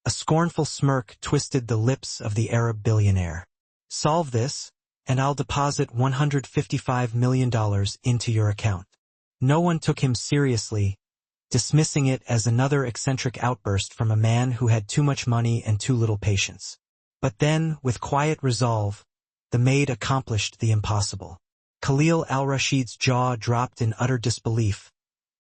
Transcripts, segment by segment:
A scornful smirk twisted the lips of the Arab billionaire. "Solve this, and I'll deposit $155 million into your account." No one took him seriously, dismissing it as another eccentric outburst from a man who had too much money and too little patience. But then, with quiet resolve, the maid accomplished the impossible. Khalil al-Rashid's jaw dropped in utter disbelief,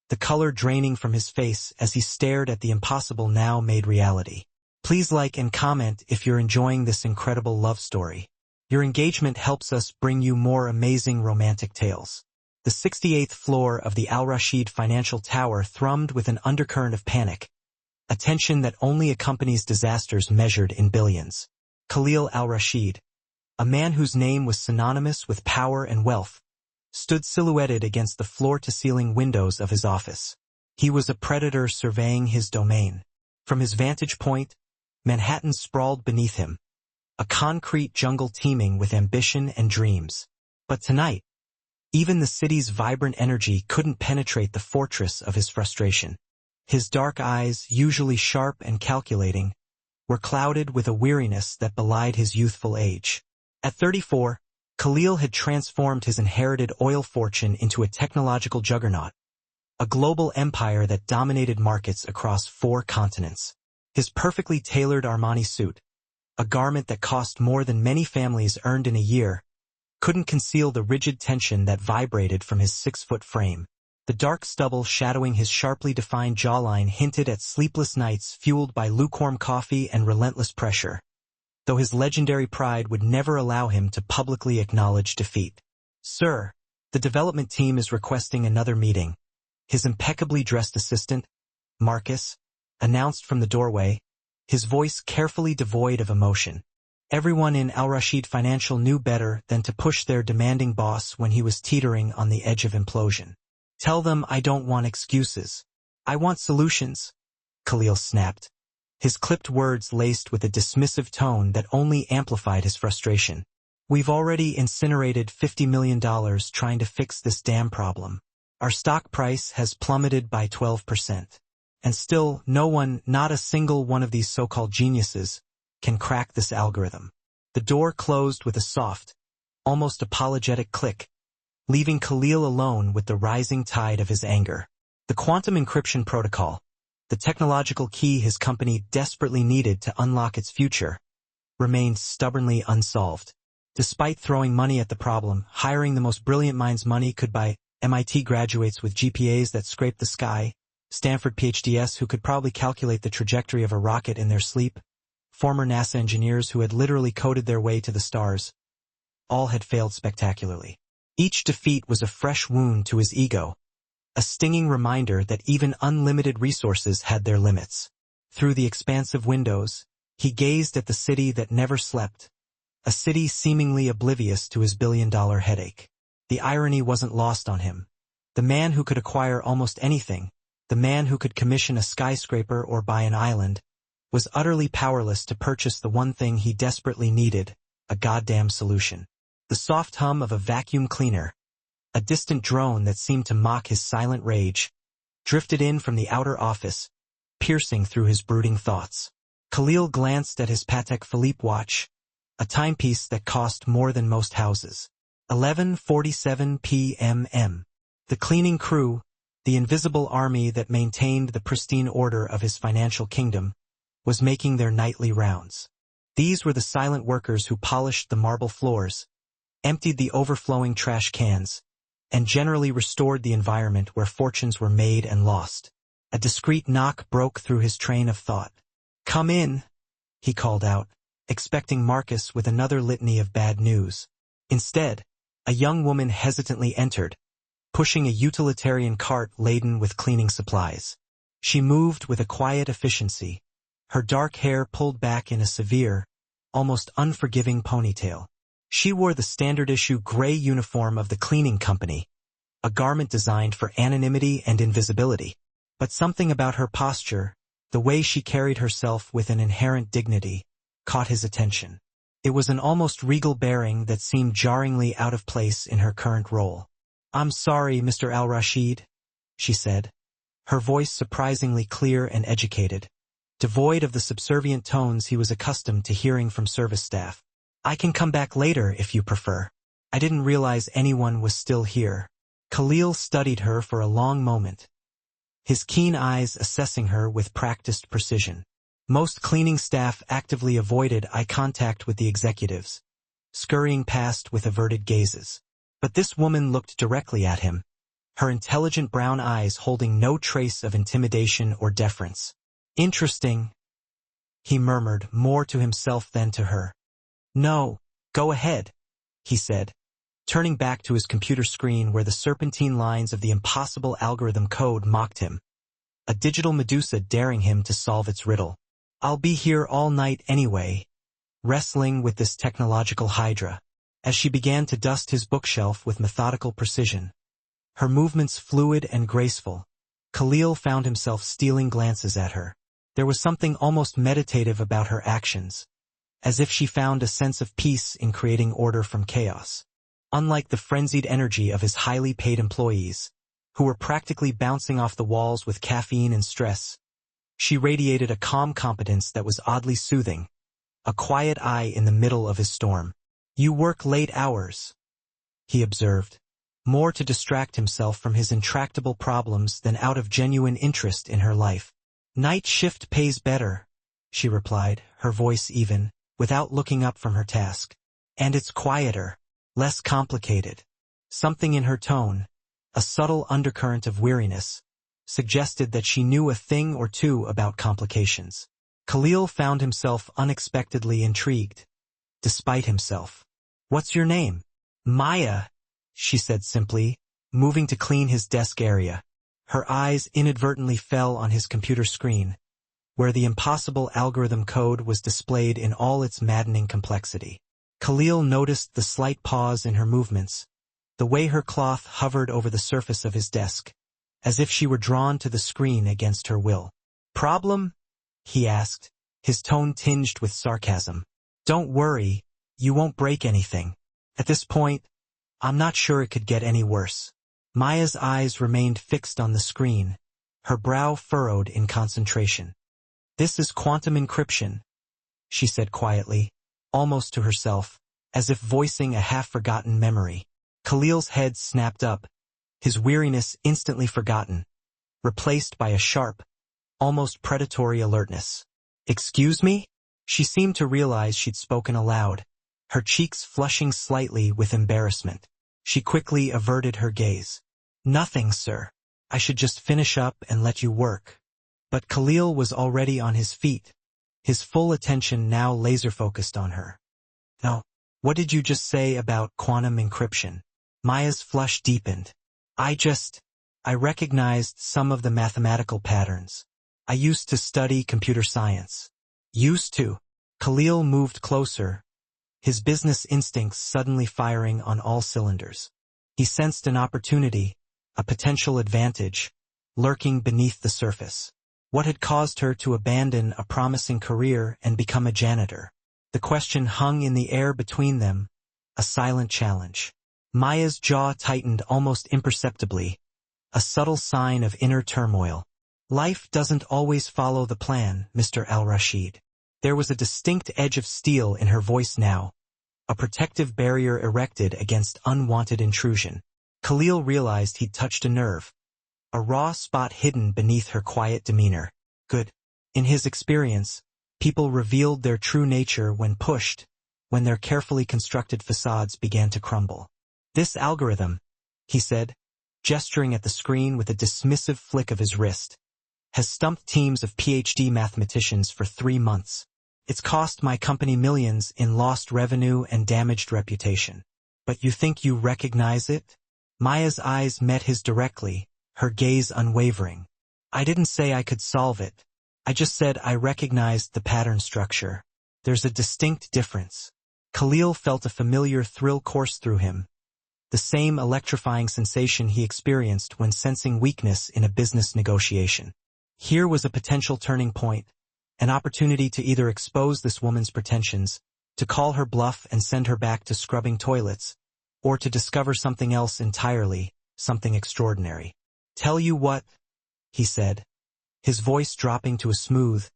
the color draining from his face as he stared at the impossible now made reality. Please like and comment if you're enjoying this incredible love story. Your engagement helps us bring you more amazing romantic tales. The 68th floor of the Al-Rashid Financial Tower thrummed with an undercurrent of panic, a tension that only accompanies disasters measured in billions. Khalil al-Rashid, a man whose name was synonymous with power and wealth, stood silhouetted against the floor-to-ceiling windows of his office. He was a predator surveying his domain. From his vantage point, Manhattan sprawled beneath him, a concrete jungle teeming with ambition and dreams. But tonight, even the city's vibrant energy couldn't penetrate the fortress of his frustration. His dark eyes, usually sharp and calculating, were clouded with a weariness that belied his youthful age. At 34, Khalil had transformed his inherited oil fortune into a technological juggernaut, a global empire that dominated markets across 4 continents. His perfectly tailored Armani suit, a garment that cost more than many families earned in a year, couldn't conceal the rigid tension that vibrated from his 6-foot frame. The dark stubble shadowing his sharply defined jawline hinted at sleepless nights fueled by lukewarm coffee and relentless pressure, though his legendary pride would never allow him to publicly acknowledge defeat. "Sir, the development team is requesting another meeting," his impeccably dressed assistant, Marcus, announced from the doorway, his voice carefully devoid of emotion. Everyone in Al-Rashid Financial knew better than to push their demanding boss when he was teetering on the edge of implosion. "Tell them I don't want excuses. I want solutions," Khalil snapped, his clipped words laced with a dismissive tone that only amplified his frustration. "We've already incinerated $50 million trying to fix this damn problem. Our stock price has plummeted by 12%. And still, no one, not a single one of these so-called geniuses, can crack this algorithm." The door closed with a soft, almost apologetic click, leaving Khalil alone with the rising tide of his anger. The quantum encryption protocol, the technological key his company desperately needed to unlock its future, remained stubbornly unsolved. Despite throwing money at the problem, hiring the most brilliant minds money could buy, MIT graduates with GPAs that scraped the sky, Stanford PhDs who could probably calculate the trajectory of a rocket in their sleep, former NASA engineers who had literally coded their way to the stars, all had failed spectacularly. Each defeat was a fresh wound to his ego, a stinging reminder that even unlimited resources had their limits. Through the expansive windows, he gazed at the city that never slept, a city seemingly oblivious to his billion-dollar headache. The irony wasn't lost on him. The man who could acquire almost anything, the man who could commission a skyscraper or buy an island, was utterly powerless to purchase the one thing he desperately needed, a goddamn solution. The soft hum of a vacuum cleaner, a distant drone that seemed to mock his silent rage, drifted in from the outer office, piercing through his brooding thoughts. Khalil glanced at his Patek Philippe watch, a timepiece that cost more than most houses. 11:47 p.m. The cleaning crew, the invisible army that maintained the pristine order of his financial kingdom, was making their nightly rounds. These were the silent workers who polished the marble floors, emptied the overflowing trash cans, and generally restored the environment where fortunes were made and lost. A discreet knock broke through his train of thought. "Come in," he called out, expecting Marcus with another litany of bad news. Instead, a young woman hesitantly entered, pushing a utilitarian cart laden with cleaning supplies. She moved with a quiet efficiency, her dark hair pulled back in a severe, almost unforgiving ponytail. She wore the standard-issue gray uniform of the cleaning company, a garment designed for anonymity and invisibility. But something about her posture, the way she carried herself with an inherent dignity, caught his attention. It was an almost regal bearing that seemed jarringly out of place in her current role. "I'm sorry, Mr. Al-Rashid," she said, her voice surprisingly clear and educated. devoid of the subservient tones he was accustomed to hearing from service staff. "I can come back later if you prefer. I didn't realize anyone was still here." Khalil studied her for a long moment, his keen eyes assessing her with practiced precision. Most cleaning staff actively avoided eye contact with the executives, scurrying past with averted gazes. But this woman looked directly at him, her intelligent brown eyes holding no trace of intimidation or deference. "Interesting," he murmured, more to himself than to her. "No, go ahead," he said, turning back to his computer screen where the serpentine lines of the impossible algorithm code mocked him, a digital Medusa daring him to solve its riddle. "I'll be here all night anyway," wrestling with this technological hydra, as she began to dust his bookshelf with methodical precision. Her movements fluid and graceful, Khalil found himself stealing glances at her. There was something almost meditative about her actions, as if she found a sense of peace in creating order from chaos. Unlike the frenzied energy of his highly paid employees, who were practically bouncing off the walls with caffeine and stress, she radiated a calm competence that was oddly soothing, a quiet eye in the middle of his storm. "You work late hours," he observed, more to distract himself from his intractable problems than out of genuine interest in her life. "Night shift pays better," she replied, her voice even, without looking up from her task. "And it's quieter, less complicated." Something in her tone, a subtle undercurrent of weariness, suggested that she knew a thing or two about complications. Khalil found himself unexpectedly intrigued, despite himself. "What's your name?" "Maya," she said simply, moving to clean his desk area. Her eyes inadvertently fell on his computer screen, where the impossible algorithm code was displayed in all its maddening complexity. Khalil noticed the slight pause in her movements, the way her cloth hovered over the surface of his desk, as if she were drawn to the screen against her will. "Problem?" he asked, his tone tinged with sarcasm. "Don't worry, you won't break anything. At this point, I'm not sure it could get any worse." Maya's eyes remained fixed on the screen, her brow furrowed in concentration. "This is quantum encryption," she said quietly, almost to herself, as if voicing a half-forgotten memory. Khalil's head snapped up, his weariness instantly forgotten, replaced by a sharp, almost predatory alertness. "Excuse me?" She seemed to realize she'd spoken aloud, her cheeks flushing slightly with embarrassment. She quickly averted her gaze. "Nothing, sir. I should just finish up and let you work." But Khalil was already on his feet, his full attention now laser-focused on her. "No, what did you just say about quantum encryption?" Maya's flush deepened. I recognized some of the mathematical patterns. I used to study computer science." "Used to?" Khalil moved closer, his business instincts suddenly firing on all cylinders. He sensed an opportunity, a potential advantage, lurking beneath the surface. What had caused her to abandon a promising career and become a janitor? The question hung in the air between them, a silent challenge. Maya's jaw tightened almost imperceptibly, a subtle sign of inner turmoil. "Life doesn't always follow the plan, Mr. Al-Rashid." There was a distinct edge of steel in her voice now, a protective barrier erected against unwanted intrusion. Khalil realized he'd touched a nerve, a raw spot hidden beneath her quiet demeanor. Good. In his experience, people revealed their true nature when pushed, when their carefully constructed facades began to crumble. "This algorithm," he said, gesturing at the screen with a dismissive flick of his wrist, "has stumped teams of PhD mathematicians for 3 months. It's cost my company millions in lost revenue and damaged reputation. But you think you recognize it?" Maya's eyes met his directly, her gaze unwavering. "I didn't say I could solve it. I just said I recognized the pattern structure. There's a distinct difference." Khalil felt a familiar thrill course through him, the same electrifying sensation he experienced when sensing weakness in a business negotiation. Here was a potential turning point, an opportunity to either expose this woman's pretensions, to call her bluff and send her back to scrubbing toilets, or to discover something else entirely, something extraordinary. "Tell you what," he said, his voice dropping to a smooth,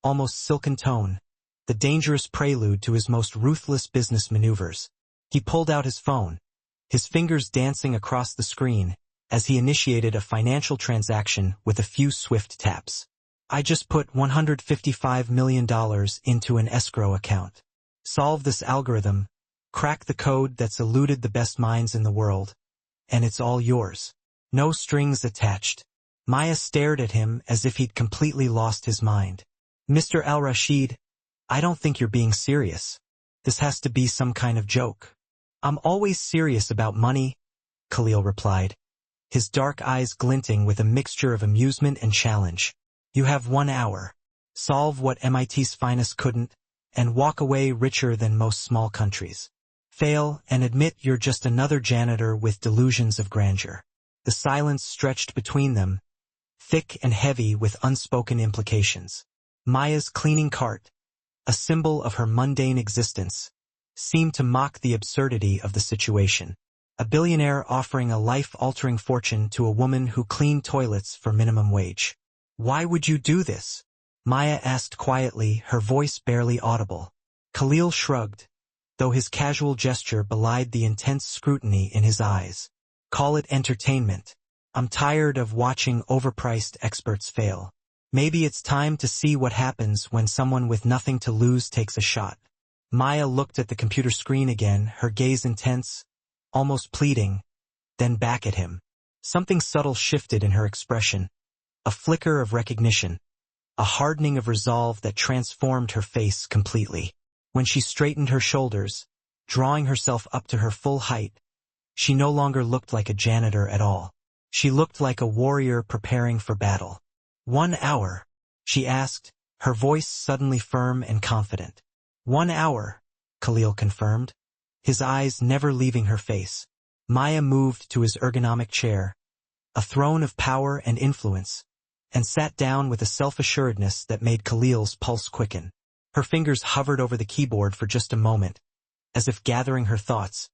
almost silken tone, the dangerous prelude to his most ruthless business maneuvers. He pulled out his phone, his fingers dancing across the screen as he initiated a financial transaction with a few swift taps. I just put $155 million into an escrow account. Solve this algorithm, crack the code that's eluded the best minds in the world, and it's all yours. No strings attached. Maya stared at him as if he'd completely lost his mind. Mr. Al-Rashid, I don't think you're being serious. This has to be some kind of joke. I'm always serious about money, Khalil replied, his dark eyes glinting with a mixture of amusement and challenge. You have 1 hour. Solve what MIT's finest couldn't, and walk away richer than most small countries. Fail and admit you're just another janitor with delusions of grandeur. The silence stretched between them, thick and heavy with unspoken implications. Maya's cleaning cart, a symbol of her mundane existence, seemed to mock the absurdity of the situation. A billionaire offering a life-altering fortune to a woman who cleaned toilets for minimum wage. Why would you do this? Maya asked quietly, her voice barely audible. Khalil shrugged, though his casual gesture belied the intense scrutiny in his eyes. Call it entertainment. I'm tired of watching overpriced experts fail. Maybe it's time to see what happens when someone with nothing to lose takes a shot. Maya looked at the computer screen again, her gaze intense, almost pleading, then back at him. Something subtle shifted in her expression. A flicker of recognition, a hardening of resolve that transformed her face completely. When she straightened her shoulders, drawing herself up to her full height, she no longer looked like a janitor at all. She looked like a warrior preparing for battle. 1 hour, she asked, her voice suddenly firm and confident. 1 hour, Khalil confirmed, his eyes never leaving her face. Maya moved to his ergonomic chair, a throne of power and influence, and sat down with a self-assuredness that made Khalil's pulse quicken. Her fingers hovered over the keyboard for just a moment, as if gathering her thoughts,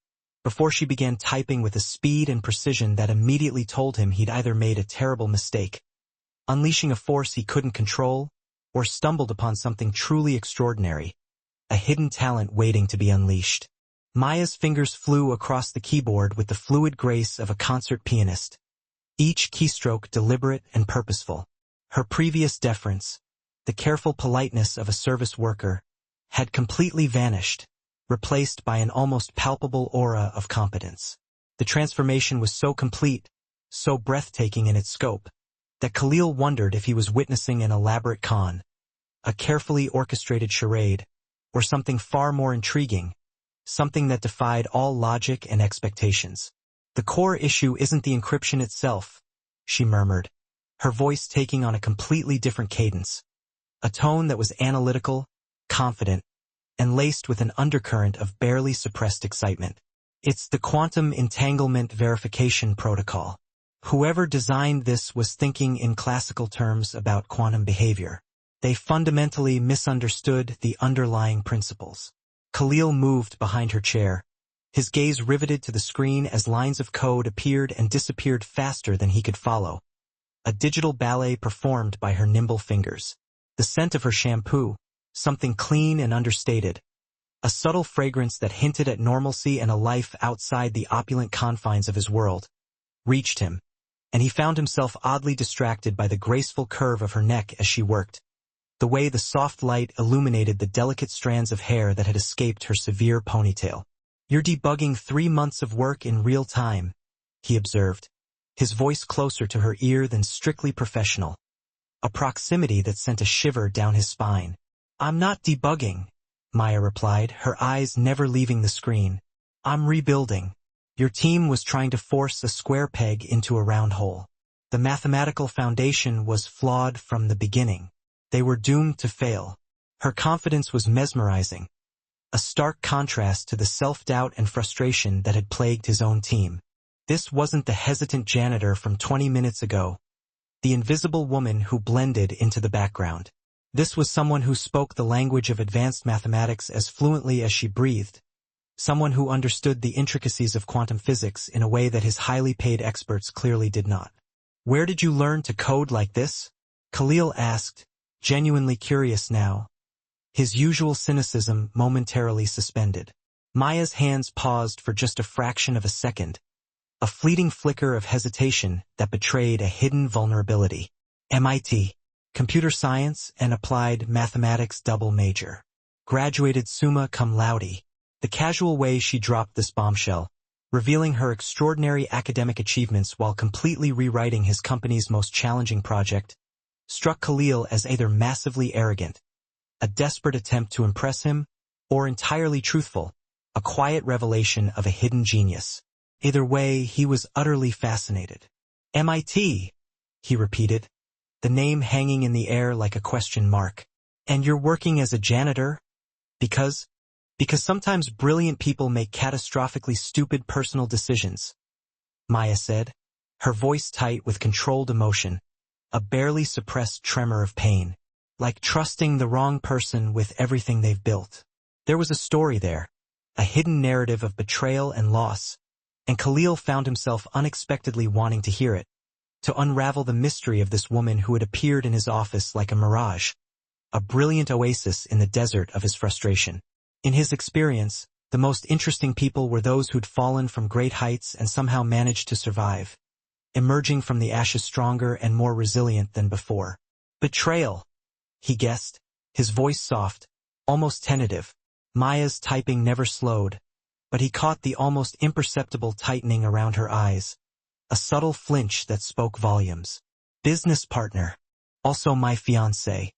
before she began typing with a speed and precision that immediately told him he'd either made a terrible mistake, unleashing a force he couldn't control, or stumbled upon something truly extraordinary, a hidden talent waiting to be unleashed. Maya's fingers flew across the keyboard with the fluid grace of a concert pianist, each keystroke deliberate and purposeful. Her previous deference, the careful politeness of a service worker, had completely vanished, replaced by an almost palpable aura of competence. The transformation was so complete, so breathtaking in its scope, that Khalil wondered if he was witnessing an elaborate con, a carefully orchestrated charade, or something far more intriguing, something that defied all logic and expectations. The core issue isn't the encryption itself, she murmured, her voice taking on a completely different cadence, a tone that was analytical, confident, and laced with an undercurrent of barely suppressed excitement. It's the quantum entanglement verification protocol. Whoever designed this was thinking in classical terms about quantum behavior. They fundamentally misunderstood the underlying principles. Khalil moved behind her chair, his gaze riveted to the screen as lines of code appeared and disappeared faster than he could follow. A digital ballet performed by her nimble fingers. The scent of her shampoo, something clean and understated, a subtle fragrance that hinted at normalcy and a life outside the opulent confines of his world, reached him, and he found himself oddly distracted by the graceful curve of her neck as she worked, the way the soft light illuminated the delicate strands of hair that had escaped her severe ponytail. You're debugging 3 months of work in real time, he observed, his voice closer to her ear than strictly professional, a proximity that sent a shiver down his spine. I'm not debugging, Maya replied, her eyes never leaving the screen. I'm rebuilding. Your team was trying to force a square peg into a round hole. The mathematical foundation was flawed from the beginning. They were doomed to fail. Her confidence was mesmerizing, a stark contrast to the self-doubt and frustration that had plagued his own team. This wasn't the hesitant janitor from 20 minutes ago, the invisible woman who blended into the background. This was someone who spoke the language of advanced mathematics as fluently as she breathed, someone who understood the intricacies of quantum physics in a way that his highly paid experts clearly did not. Where did you learn to code like this? Khalil asked, genuinely curious now, his usual cynicism momentarily suspended. Maya's hands paused for just a fraction of a second, a fleeting flicker of hesitation that betrayed a hidden vulnerability. MIT, Computer Science and Applied Mathematics double major. Graduated summa cum laude. The casual way she dropped this bombshell, revealing her extraordinary academic achievements while completely rewriting his company's most challenging project, struck Khalil as either massively arrogant, a desperate attempt to impress him, or entirely truthful, a quiet revelation of a hidden genius. Either way, he was utterly fascinated. MIT, he repeated, the name hanging in the air like a question mark. And you're working as a janitor? Because sometimes brilliant people make catastrophically stupid personal decisions, Maya said, her voice tight with controlled emotion, a barely suppressed tremor of pain, like trusting the wrong person with everything they've built. There was a story there, a hidden narrative of betrayal and loss, and Khalil found himself unexpectedly wanting to hear it, to unravel the mystery of this woman who had appeared in his office like a mirage, a brilliant oasis in the desert of his frustration. In his experience, the most interesting people were those who'd fallen from great heights and somehow managed to survive, emerging from the ashes stronger and more resilient than before. Betrayal, he guessed, his voice soft, almost tentative. Maya's typing never slowed, but he caught the almost imperceptible tightening around her eyes, a subtle flinch that spoke volumes. Business partner, also my fiancé.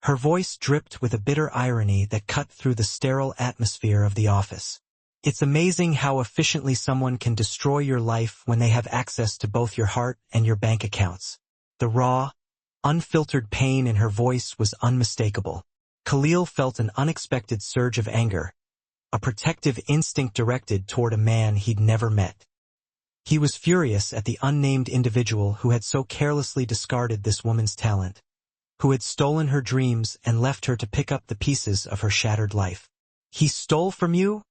Her voice dripped with a bitter irony that cut through the sterile atmosphere of the office. It's amazing how efficiently someone can destroy your life when they have access to both your heart and your bank accounts. The raw, unfiltered pain in her voice was unmistakable. Khalil felt an unexpected surge of anger, a protective instinct directed toward a man he'd never met. He was furious at the unnamed individual who had so carelessly discarded this woman's talent, who had stolen her dreams and left her to pick up the pieces of her shattered life. He stole from you?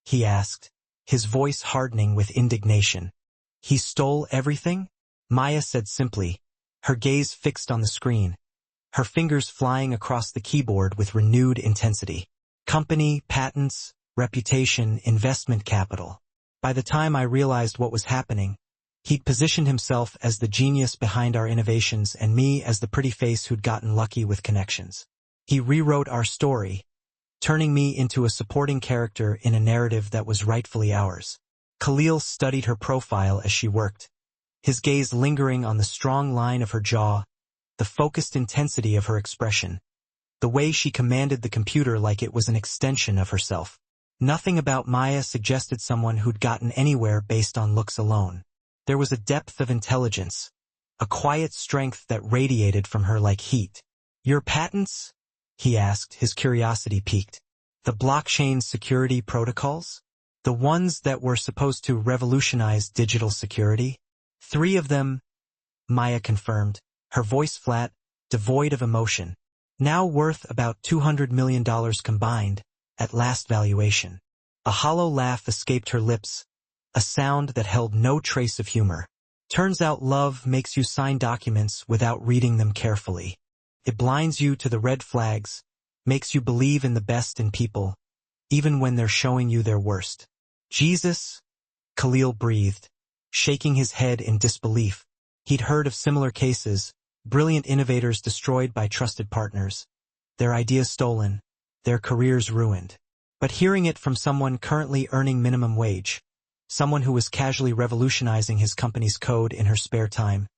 He asked, his voice hardening with indignation. He stole everything? Maya said simply, her gaze fixed on the screen, her fingers flying across the keyboard with renewed intensity. Company, patents, reputation, investment capital. By the time I realized what was happening, he'd positioned himself as the genius behind our innovations and me as the pretty face who'd gotten lucky with connections. He rewrote our story, turning me into a supporting character in a narrative that was rightfully ours. Khalil studied her profile as she worked, his gaze lingering on the strong line of her jaw, the focused intensity of her expression, the way she commanded the computer like it was an extension of herself. Nothing about Maya suggested someone who'd gotten anywhere based on looks alone. There was a depth of intelligence, a quiet strength that radiated from her like heat. Your patents? He asked, his curiosity piqued. The blockchain security protocols? The ones that were supposed to revolutionize digital security? 3 of them, Maya confirmed, her voice flat, devoid of emotion. Now worth about $200 million combined, at last valuation. A hollow laugh escaped her lips, a sound that held no trace of humor. Turns out love makes you sign documents without reading them carefully. It blinds you to the red flags, makes you believe in the best in people, even when they're showing you their worst. Jesus? Khalil breathed, shaking his head in disbelief. He'd heard of similar cases, brilliant innovators destroyed by trusted partners, their ideas stolen, their careers ruined. But hearing it from someone currently earning minimum wage, someone who was casually revolutionizing his company's code in her spare time,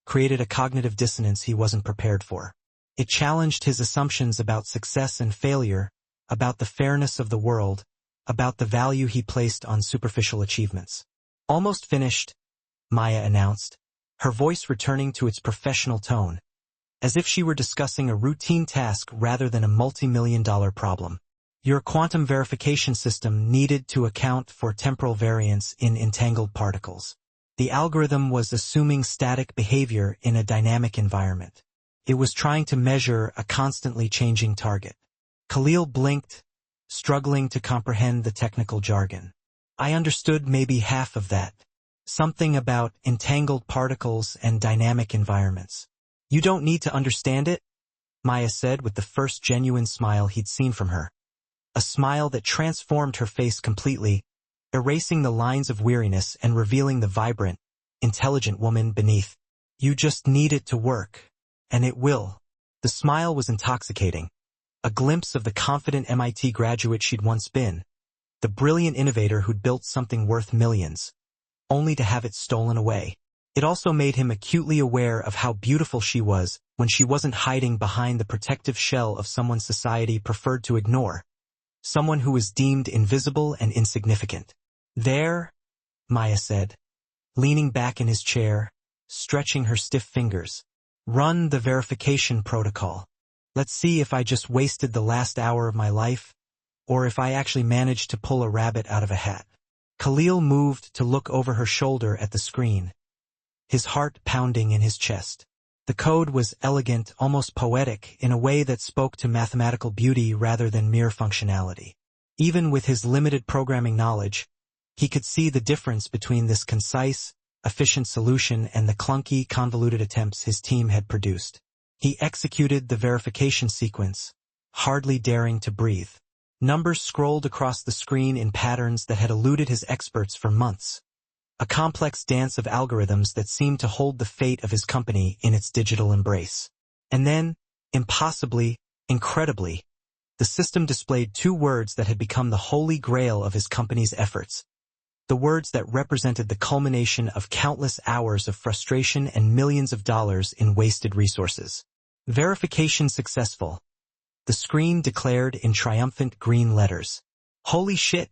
created a cognitive dissonance he wasn't prepared for. It challenged his assumptions about success and failure, about the fairness of the world, about the value he placed on superficial achievements. Almost finished, Maya announced, her voice returning to its professional tone, as if she were discussing a routine task rather than a multi-million-dollar problem. Your quantum verification system needed to account for temporal variance in entangled particles. The algorithm was assuming static behavior in a dynamic environment. It was trying to measure a constantly changing target. Khalil blinked, struggling to comprehend the technical jargon. I understood maybe half of that. Something about entangled particles and dynamic environments. You don't need to understand it, Maya said with the first genuine smile he'd seen from her. A smile that transformed her face completely, erasing the lines of weariness and revealing the vibrant, intelligent woman beneath. You just need it to work. And it will. The smile was intoxicating. A glimpse of the confident MIT graduate she'd once been. The brilliant innovator who'd built something worth millions, only to have it stolen away. It also made him acutely aware of how beautiful she was when she wasn't hiding behind the protective shell of someone society preferred to ignore. Someone who was deemed invisible and insignificant. There, Maya said, leaning back in his chair, stretching her stiff fingers. Run the verification protocol. Let's see if I just wasted the last hour of my life, or if I actually managed to pull a rabbit out of a hat. Khalil moved to look over her shoulder at the screen, his heart pounding in his chest. The code was elegant, almost poetic, in a way that spoke to mathematical beauty rather than mere functionality. Even with his limited programming knowledge, he could see the difference between this concise, efficient solution and the clunky, convoluted attempts his team had produced. He executed the verification sequence, hardly daring to breathe. Numbers scrolled across the screen in patterns that had eluded his experts for months. A complex dance of algorithms that seemed to hold the fate of his company in its digital embrace. And then, impossibly, incredibly, the system displayed two words that had become the holy grail of his company's efforts. The words that represented the culmination of countless hours of frustration and millions of dollars in wasted resources. Verification successful. The screen declared in triumphant green letters. Holy shit,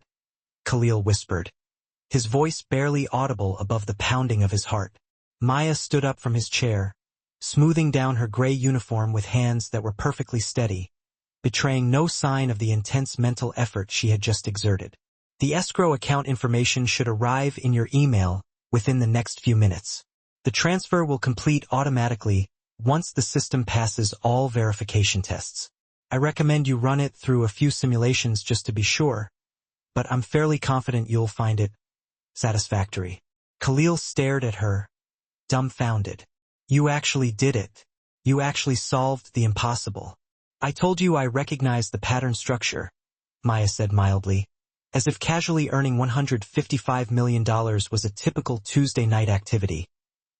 Khalil whispered, his voice barely audible above the pounding of his heart. Maya stood up from his chair, smoothing down her gray uniform with hands that were perfectly steady, betraying no sign of the intense mental effort she had just exerted. The escrow account information should arrive in your email within the next few minutes. The transfer will complete automatically once the system passes all verification tests. I recommend you run it through a few simulations just to be sure, but I'm fairly confident you'll find it satisfactory. Khalil stared at her, dumbfounded. You actually did it. You actually solved the impossible. I told you I recognized the pattern structure, Maya said mildly, as if casually earning $155 million was a typical Tuesday night activity,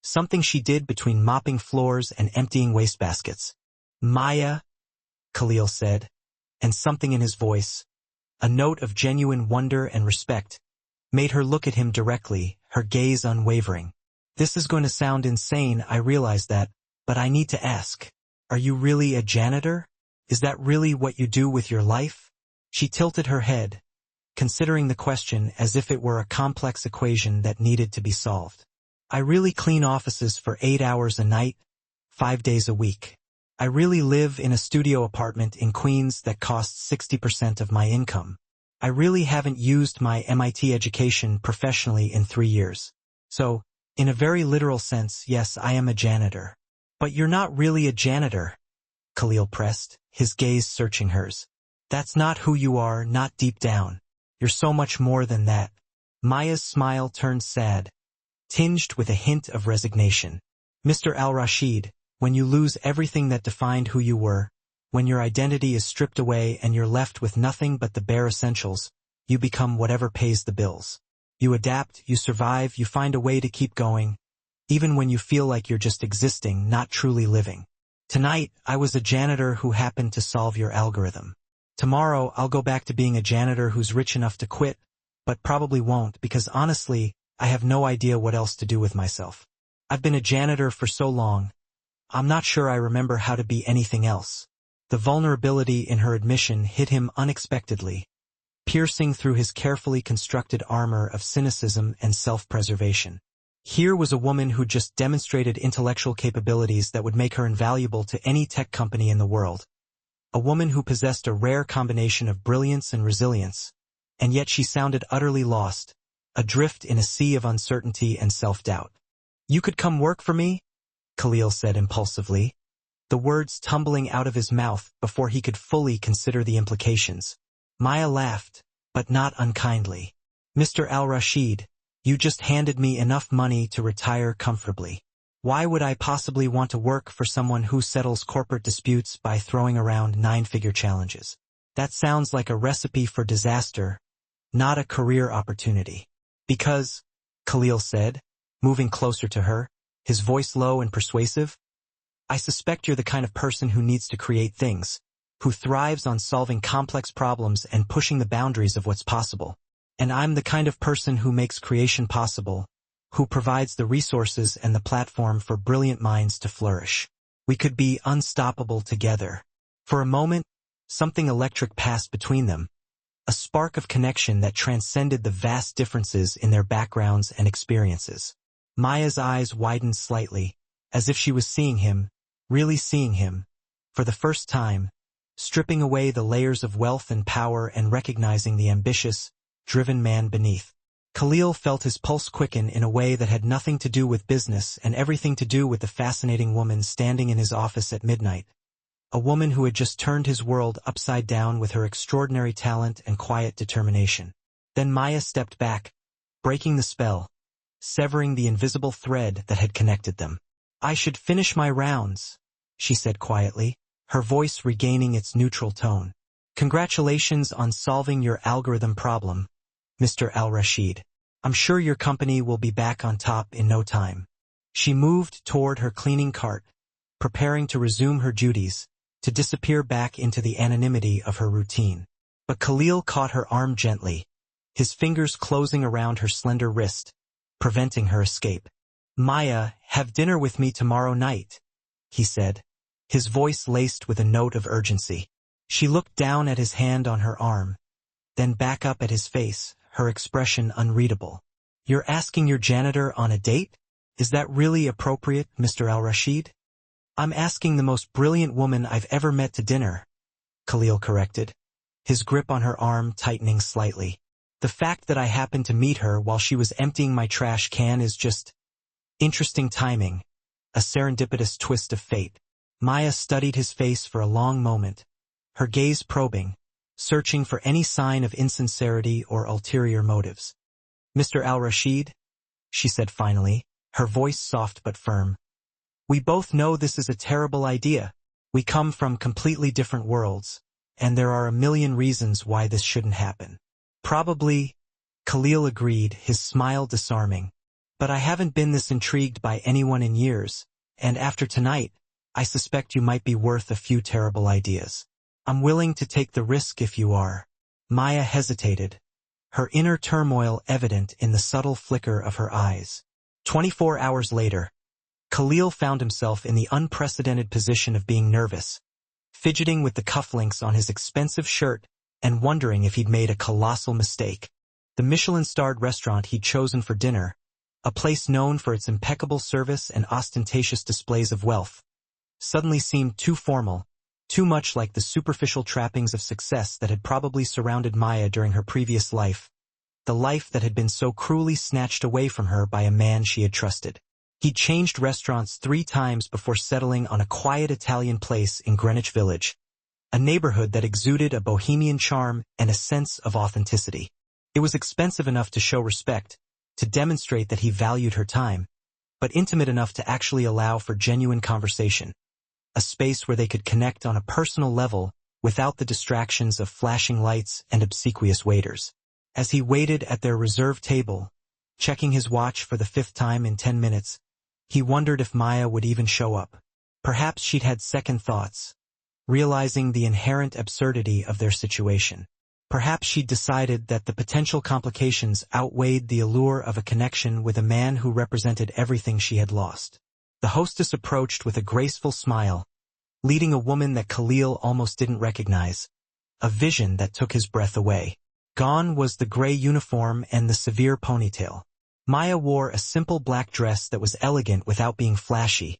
something she did between mopping floors and emptying wastebaskets. Maya, Khalil said, and something in his voice, a note of genuine wonder and respect, made her look at him directly, her gaze unwavering. This is going to sound insane, I realize that, but I need to ask, are you really a janitor? Is that really what you do with your life? She tilted her head, considering the question as if it were a complex equation that needed to be solved. I really clean offices for 8 hours a night, 5 days a week. I really live in a studio apartment in Queens that costs 60% of my income. I really haven't used my MIT education professionally in 3 years. So, in a very literal sense, yes, I am a janitor. But you're not really a janitor, Khalil pressed, his gaze searching hers. That's not who you are, not deep down. You're so much more than that. Maya's smile turned sad, tinged with a hint of resignation. Mr. Al-Rashid, when you lose everything that defined who you were, when your identity is stripped away and you're left with nothing but the bare essentials, you become whatever pays the bills. You adapt, you survive, you find a way to keep going, even when you feel like you're just existing, not truly living. Tonight, I was a janitor who happened to solve your algorithm. Tomorrow, I'll go back to being a janitor who's rich enough to quit, but probably won't because honestly, I have no idea what else to do with myself. I've been a janitor for so long, I'm not sure I remember how to be anything else. The vulnerability in her admission hit him unexpectedly, piercing through his carefully constructed armor of cynicism and self-preservation. Here was a woman who just demonstrated intellectual capabilities that would make her invaluable to any tech company in the world. A woman who possessed a rare combination of brilliance and resilience, and yet she sounded utterly lost, adrift in a sea of uncertainty and self-doubt. You could come work for me? Khalil said impulsively, the words tumbling out of his mouth before he could fully consider the implications. Maya laughed, but not unkindly. Mr. Al-Rashid, you just handed me enough money to retire comfortably. Why would I possibly want to work for someone who settles corporate disputes by throwing around nine-figure challenges? That sounds like a recipe for disaster, not a career opportunity. Because, Khalil said, moving closer to her, his voice low and persuasive, I suspect you're the kind of person who needs to create things, who thrives on solving complex problems and pushing the boundaries of what's possible. And I'm the kind of person who makes creation possible, who provides the resources and the platform for brilliant minds to flourish. We could be unstoppable together. For a moment, something electric passed between them, a spark of connection that transcended the vast differences in their backgrounds and experiences. Maya's eyes widened slightly, as if she was seeing him, really seeing him, for the first time, stripping away the layers of wealth and power and recognizing the ambitious, driven man beneath. Khalil felt his pulse quicken in a way that had nothing to do with business and everything to do with the fascinating woman standing in his office at midnight. A woman who had just turned his world upside down with her extraordinary talent and quiet determination. Then Maya stepped back, breaking the spell, severing the invisible thread that had connected them. I should finish my rounds, she said quietly, her voice regaining its neutral tone. Congratulations on solving your algorithm problem, Mr. Al-Rashid. I'm sure your company will be back on top in no time. She moved toward her cleaning cart, preparing to resume her duties, to disappear back into the anonymity of her routine. But Khalil caught her arm gently, his fingers closing around her slender wrist, preventing her escape. Maya, have dinner with me tomorrow night, he said, his voice laced with a note of urgency. She looked down at his hand on her arm, then back up at his face, her expression unreadable. You're asking your janitor on a date? Is that really appropriate, Mr. Al-Rashid? I'm asking the most brilliant woman I've ever met to dinner, Khalil corrected, his grip on her arm tightening slightly. The fact that I happened to meet her while she was emptying my trash can is just interesting timing, a serendipitous twist of fate. Maya studied his face for a long moment, her gaze probing, searching for any sign of insincerity or ulterior motives. Mr. Al-Rashid, she said finally, her voice soft but firm. We both know this is a terrible idea. We come from completely different worlds, and there are a million reasons why this shouldn't happen. Probably, Khalil agreed, his smile disarming. But I haven't been this intrigued by anyone in years, and after tonight, I suspect you might be worth a few terrible ideas. I'm willing to take the risk if you are. Maya hesitated, her inner turmoil evident in the subtle flicker of her eyes. 24 hours later, Khalil found himself in the unprecedented position of being nervous, fidgeting with the cufflinks on his expensive shirt and wondering if he'd made a colossal mistake. The Michelin-starred restaurant he'd chosen for dinner, a place known for its impeccable service and ostentatious displays of wealth, suddenly seemed too formal, too much like the superficial trappings of success that had probably surrounded Maya during her previous life, the life that had been so cruelly snatched away from her by a man she had trusted. He'd changed restaurants 3 times before settling on a quiet Italian place in Greenwich Village, a neighborhood that exuded a bohemian charm and a sense of authenticity. It was expensive enough to show respect, to demonstrate that he valued her time, but intimate enough to actually allow for genuine conversation, a space where they could connect on a personal level without the distractions of flashing lights and obsequious waiters. As he waited at their reserved table, checking his watch for the 5th time in 10 minutes, he wondered if Maya would even show up. Perhaps she'd had second thoughts, realizing the inherent absurdity of their situation. Perhaps she'd decided that the potential complications outweighed the allure of a connection with a man who represented everything she had lost. The hostess approached with a graceful smile, leading a woman that Khalil almost didn't recognize, a vision that took his breath away. Gone was the gray uniform and the severe ponytail. Maya wore a simple black dress that was elegant without being flashy,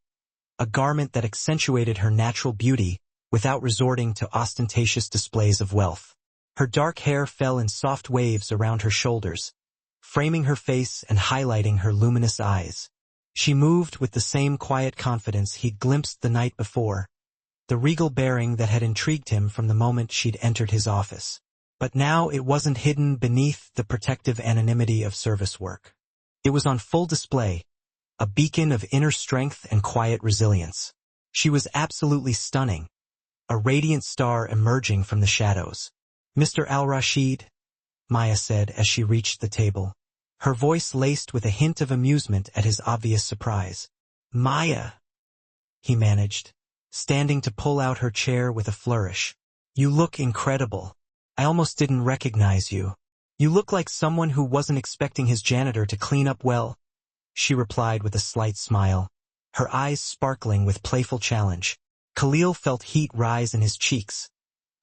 a garment that accentuated her natural beauty without resorting to ostentatious displays of wealth. Her dark hair fell in soft waves around her shoulders, framing her face and highlighting her luminous eyes. She moved with the same quiet confidence he'd glimpsed the night before, the regal bearing that had intrigued him from the moment she'd entered his office. But now it wasn't hidden beneath the protective anonymity of service work. It was on full display, a beacon of inner strength and quiet resilience. She was absolutely stunning, a radiant star emerging from the shadows. "Mr. Al-Rashid," Maya said as she reached the table, her voice laced with a hint of amusement at his obvious surprise. "Maya," he managed, standing to pull out her chair with a flourish. "You look incredible. I almost didn't recognize you. You look like someone who wasn't expecting his janitor to clean up well," she replied with a slight smile, her eyes sparkling with playful challenge. Khalil felt heat rise in his cheeks,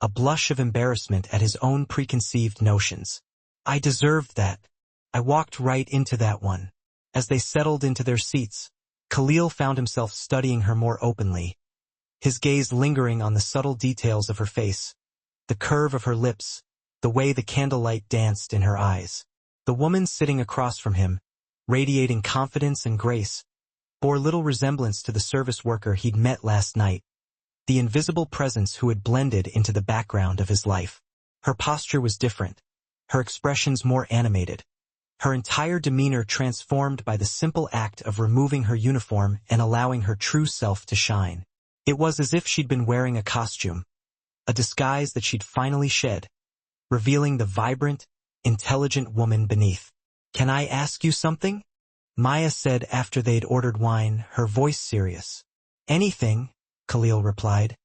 a blush of embarrassment at his own preconceived notions. "I deserved that. I walked right into that one." As they settled into their seats, Khalil found himself studying her more openly, his gaze lingering on the subtle details of her face, the curve of her lips, the way the candlelight danced in her eyes. The woman sitting across from him, radiating confidence and grace, bore little resemblance to the service worker he'd met last night, the invisible presence who had blended into the background of his life. Her posture was different, her expressions more animated, her entire demeanor transformed by the simple act of removing her uniform and allowing her true self to shine. It was as if she'd been wearing a costume, a disguise that she'd finally shed, revealing the vibrant, intelligent woman beneath. "Can I ask you something?" Maya said after they'd ordered wine, her voice serious. "Anything," Khalil replied,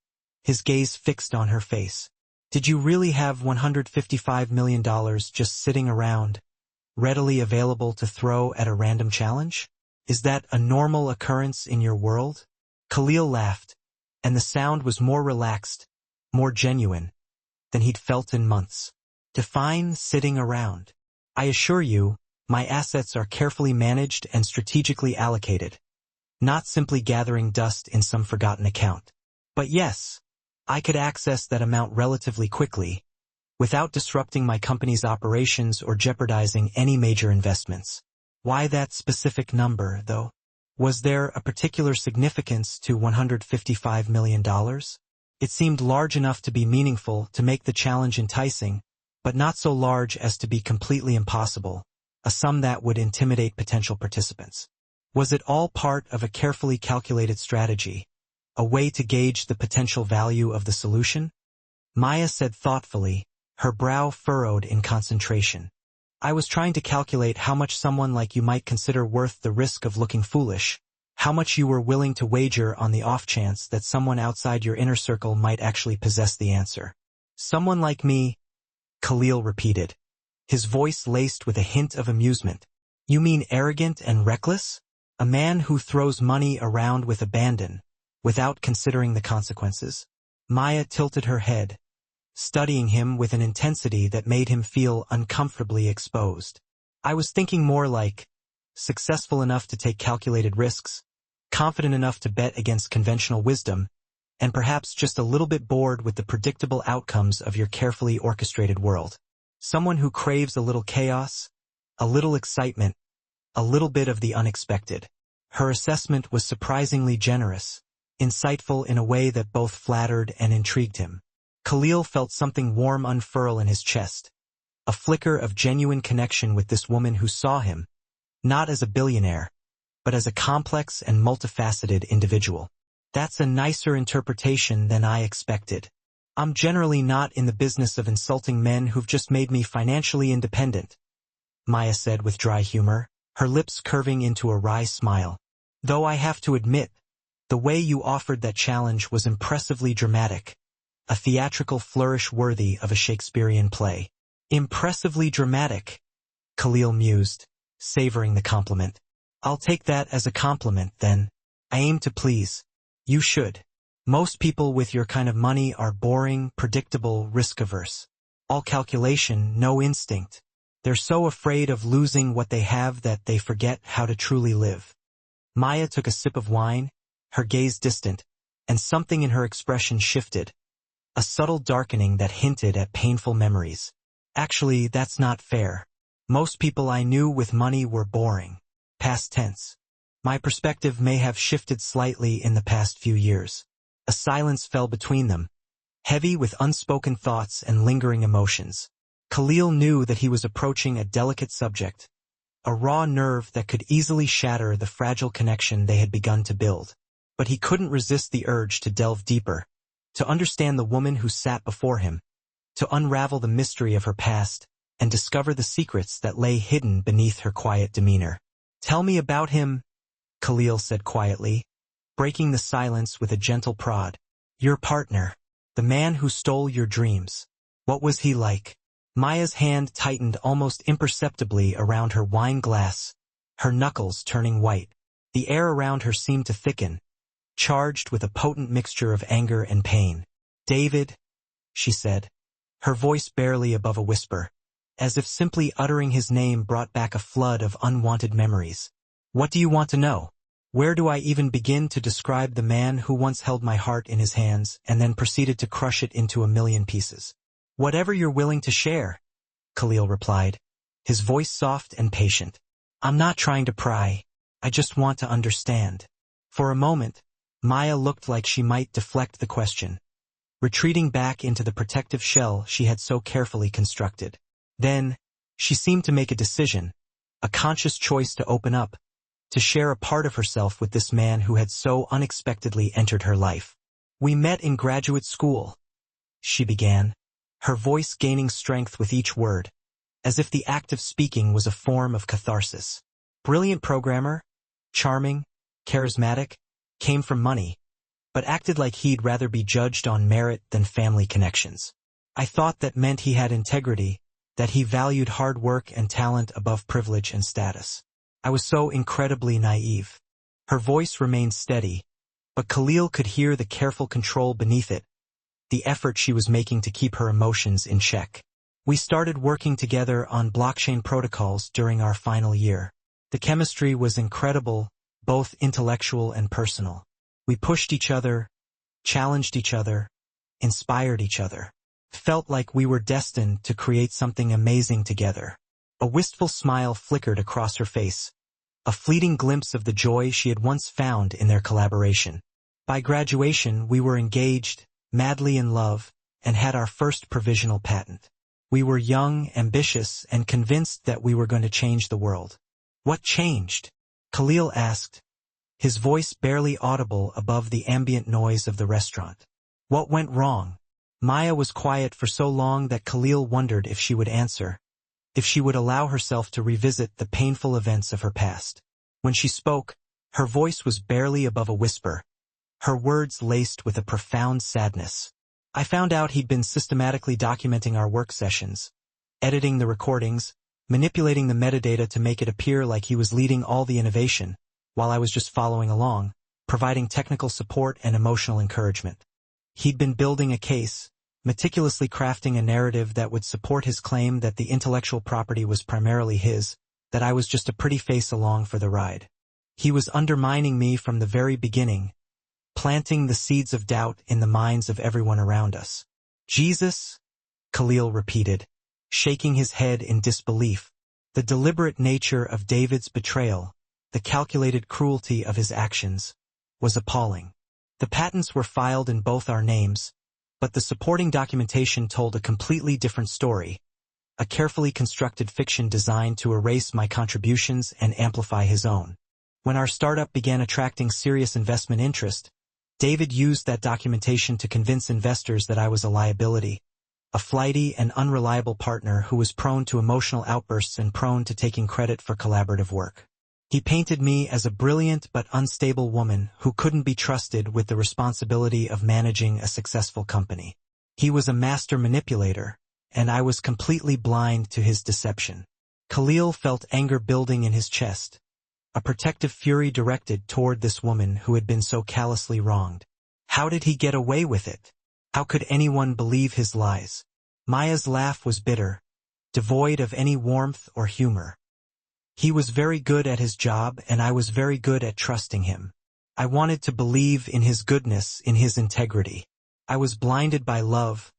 his gaze fixed on her face. "Did you really have $155 million just sitting around, readily available to throw at a random challenge? Is that a normal occurrence in your world?" Khalil laughed, and the sound was more relaxed, more genuine, than he'd felt in months. "Define sitting around. I assure you, my assets are carefully managed and strategically allocated, not simply gathering dust in some forgotten account. But yes, I could access that amount relatively quickly, without disrupting my company's operations or jeopardizing any major investments." Why that specific number, though? Was there a particular significance to $155 million? It seemed large enough to be meaningful, to make the challenge enticing, but not so large as to be completely impossible, a sum that would intimidate potential participants. Was it all part of a carefully calculated strategy, a way to gauge the potential value of the solution? Maya said thoughtfully, her brow furrowed in concentration. "I was trying to calculate how much someone like you might consider worth the risk of looking foolish, how much you were willing to wager on the off chance that someone outside your inner circle might actually possess the answer." "Someone like me," Khalil repeated, his voice laced with a hint of amusement. "You mean arrogant and reckless? A man who throws money around with abandon, without considering the consequences?" Maya tilted her head, studying him with an intensity that made him feel uncomfortably exposed. "I was thinking more like, successful enough to take calculated risks, confident enough to bet against conventional wisdom, and perhaps just a little bit bored with the predictable outcomes of your carefully orchestrated world. Someone who craves a little chaos, a little excitement, a little bit of the unexpected." Her assessment was surprisingly generous, insightful in a way that both flattered and intrigued him. Khalil felt something warm unfurl in his chest, a flicker of genuine connection with this woman who saw him, not as a billionaire, but as a complex and multifaceted individual. "That's a nicer interpretation than I expected. I'm generally not in the business of insulting men who've just made me financially independent," Maya said with dry humor, her lips curving into a wry smile. "Though I have to admit, the way you offered that challenge was impressively dramatic, a theatrical flourish worthy of a Shakespearean play." "Impressively dramatic," Khalil mused, savoring the compliment. "I'll take that as a compliment, then. I aim to please. You should. Most people with your kind of money are boring, predictable, risk-averse. All calculation, no instinct. They're so afraid of losing what they have that they forget how to truly live." Maya took a sip of wine, her gaze distant, and something in her expression shifted, a subtle darkening that hinted at painful memories. "Actually, that's not fair. Most people I knew with money were boring. Past tense. My perspective may have shifted slightly in the past few years." A silence fell between them, heavy with unspoken thoughts and lingering emotions. Khalil knew that he was approaching a delicate subject, a raw nerve that could easily shatter the fragile connection they had begun to build. But he couldn't resist the urge to delve deeper, to understand the woman who sat before him, to unravel the mystery of her past, and discover the secrets that lay hidden beneath her quiet demeanor. "Tell me about him," Khalil said quietly, breaking the silence with a gentle prod. "Your partner, the man who stole your dreams. What was he like?" Maya's hand tightened almost imperceptibly around her wine glass, her knuckles turning white. The air around her seemed to thicken, charged with a potent mixture of anger and pain. "David," she said, her voice barely above a whisper, as if simply uttering his name brought back a flood of unwanted memories. "What do you want to know? Where do I even begin to describe the man who once held my heart in his hands and then proceeded to crush it into a million pieces?" "Whatever you're willing to share," Khalil replied, his voice soft and patient. "I'm not trying to pry. I just want to understand." For a moment, Maya looked like she might deflect the question, retreating back into the protective shell she had so carefully constructed. Then, she seemed to make a decision, a conscious choice to open up, to share a part of herself with this man who had so unexpectedly entered her life. "We met in graduate school," she began, her voice gaining strength with each word, as if the act of speaking was a form of catharsis. "Brilliant programmer, charming, charismatic, came from money, but acted like he'd rather be judged on merit than family connections. I thought that meant he had integrity, that he valued hard work and talent above privilege and status. I was so incredibly naive." Her voice remained steady, but Khalil could hear the careful control beneath it, the effort she was making to keep her emotions in check. "We started working together on blockchain protocols during our final year. The chemistry was incredible, both intellectual and personal. We pushed each other, challenged each other, inspired each other. Felt like we were destined to create something amazing together." A wistful smile flickered across her face, a fleeting glimpse of the joy she had once found in their collaboration. "By graduation, we were engaged, madly in love, and had our first provisional patent. We were young, ambitious, and convinced that we were going to change the world." "What changed?" Khalil asked, his voice barely audible above the ambient noise of the restaurant. "What went wrong?" Maya was quiet for so long that Khalil wondered if she would answer, if she would allow herself to revisit the painful events of her past. When she spoke, her voice was barely above a whisper, her words laced with a profound sadness. "I found out he'd been systematically documenting our work sessions, editing the recordings, manipulating the metadata to make it appear like he was leading all the innovation, while I was just following along, providing technical support and emotional encouragement. He'd been building a case, meticulously crafting a narrative that would support his claim that the intellectual property was primarily his, that I was just a pretty face along for the ride. He was undermining me from the very beginning, planting the seeds of doubt in the minds of everyone around us." "Jesus?" Khalil repeated, shaking his head in disbelief. The deliberate nature of David's betrayal, the calculated cruelty of his actions, was appalling. "The patents were filed in both our names, but the supporting documentation told a completely different story, a carefully constructed fiction designed to erase my contributions and amplify his own. When our startup began attracting serious investment interest, David used that documentation to convince investors that I was a liability, a flighty and unreliable partner who was prone to emotional outbursts and prone to taking credit for collaborative work. He painted me as a brilliant but unstable woman who couldn't be trusted with the responsibility of managing a successful company. He was a master manipulator, and I was completely blind to his deception." Khalil felt anger building in his chest, a protective fury directed toward this woman who had been so callously wronged. How did he get away with it? How could anyone believe his lies? Maya's laugh was bitter, devoid of any warmth or humor. "He was very good at his job, and I was very good at trusting him. I wanted to believe in his goodness, in his integrity. I was blinded by love,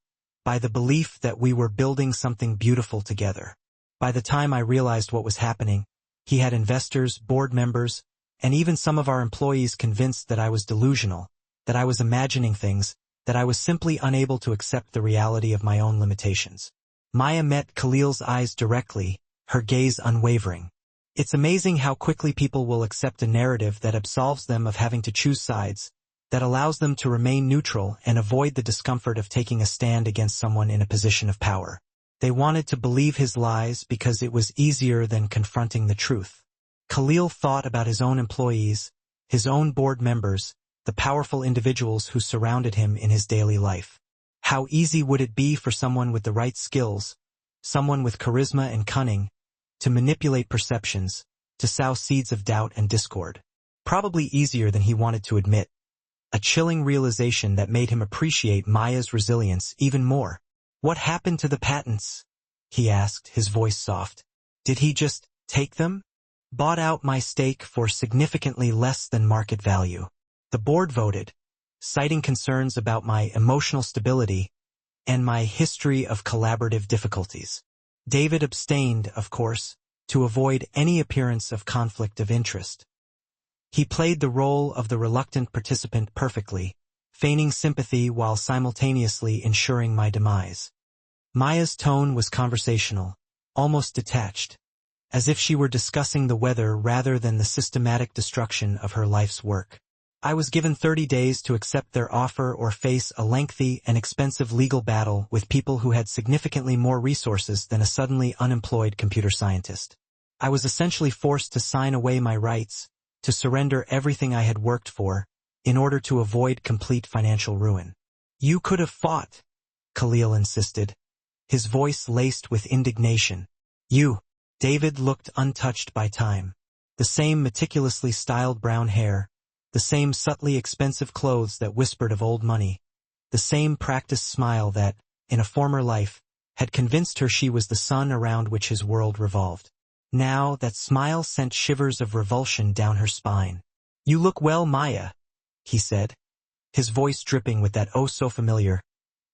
by the belief that we were building something beautiful together. By the time I realized what was happening, he had investors, board members, and even some of our employees convinced that I was delusional, that I was imagining things, that I was simply unable to accept the reality of my own limitations." Maya met Khalil's eyes directly, her gaze unwavering. It's amazing how quickly people will accept a narrative that absolves them of having to choose sides, that allows them to remain neutral and avoid the discomfort of taking a stand against someone in a position of power. They wanted to believe his lies because it was easier than confronting the truth. Khalil thought about his own employees, his own board members, the powerful individuals who surrounded him in his daily life. How easy would it be for someone with the right skills, someone with charisma and cunning, to manipulate perceptions, to sow seeds of doubt and discord? Probably easier than he wanted to admit. A chilling realization that made him appreciate Maya's resilience even more. "What happened to the patents?" he asked, his voice soft. "Did he just take them?" "Bought out my stake for significantly less than market value. The board voted, citing concerns about my emotional stability and my history of collaborative difficulties. David abstained, of course, to avoid any appearance of conflict of interest. He played the role of the reluctant participant perfectly, feigning sympathy while simultaneously ensuring my demise. Maya's tone was conversational, almost detached, as if she were discussing the weather rather than the systematic destruction of her life's work. "I was given 30 days to accept their offer or face a lengthy and expensive legal battle with people who had significantly more resources than a suddenly unemployed computer scientist. I was essentially forced to sign away my rights, to surrender everything I had worked for, in order to avoid complete financial ruin." "You could have fought," Khalil insisted, his voice laced with indignation. "You." David looked untouched by time. The same meticulously styled brown hair, the same subtly expensive clothes that whispered of old money, the same practiced smile that, in a former life, had convinced her she was the sun around which his world revolved. Now that smile sent shivers of revulsion down her spine. "You look well, Maya," he said, his voice dripping with that oh-so-familiar,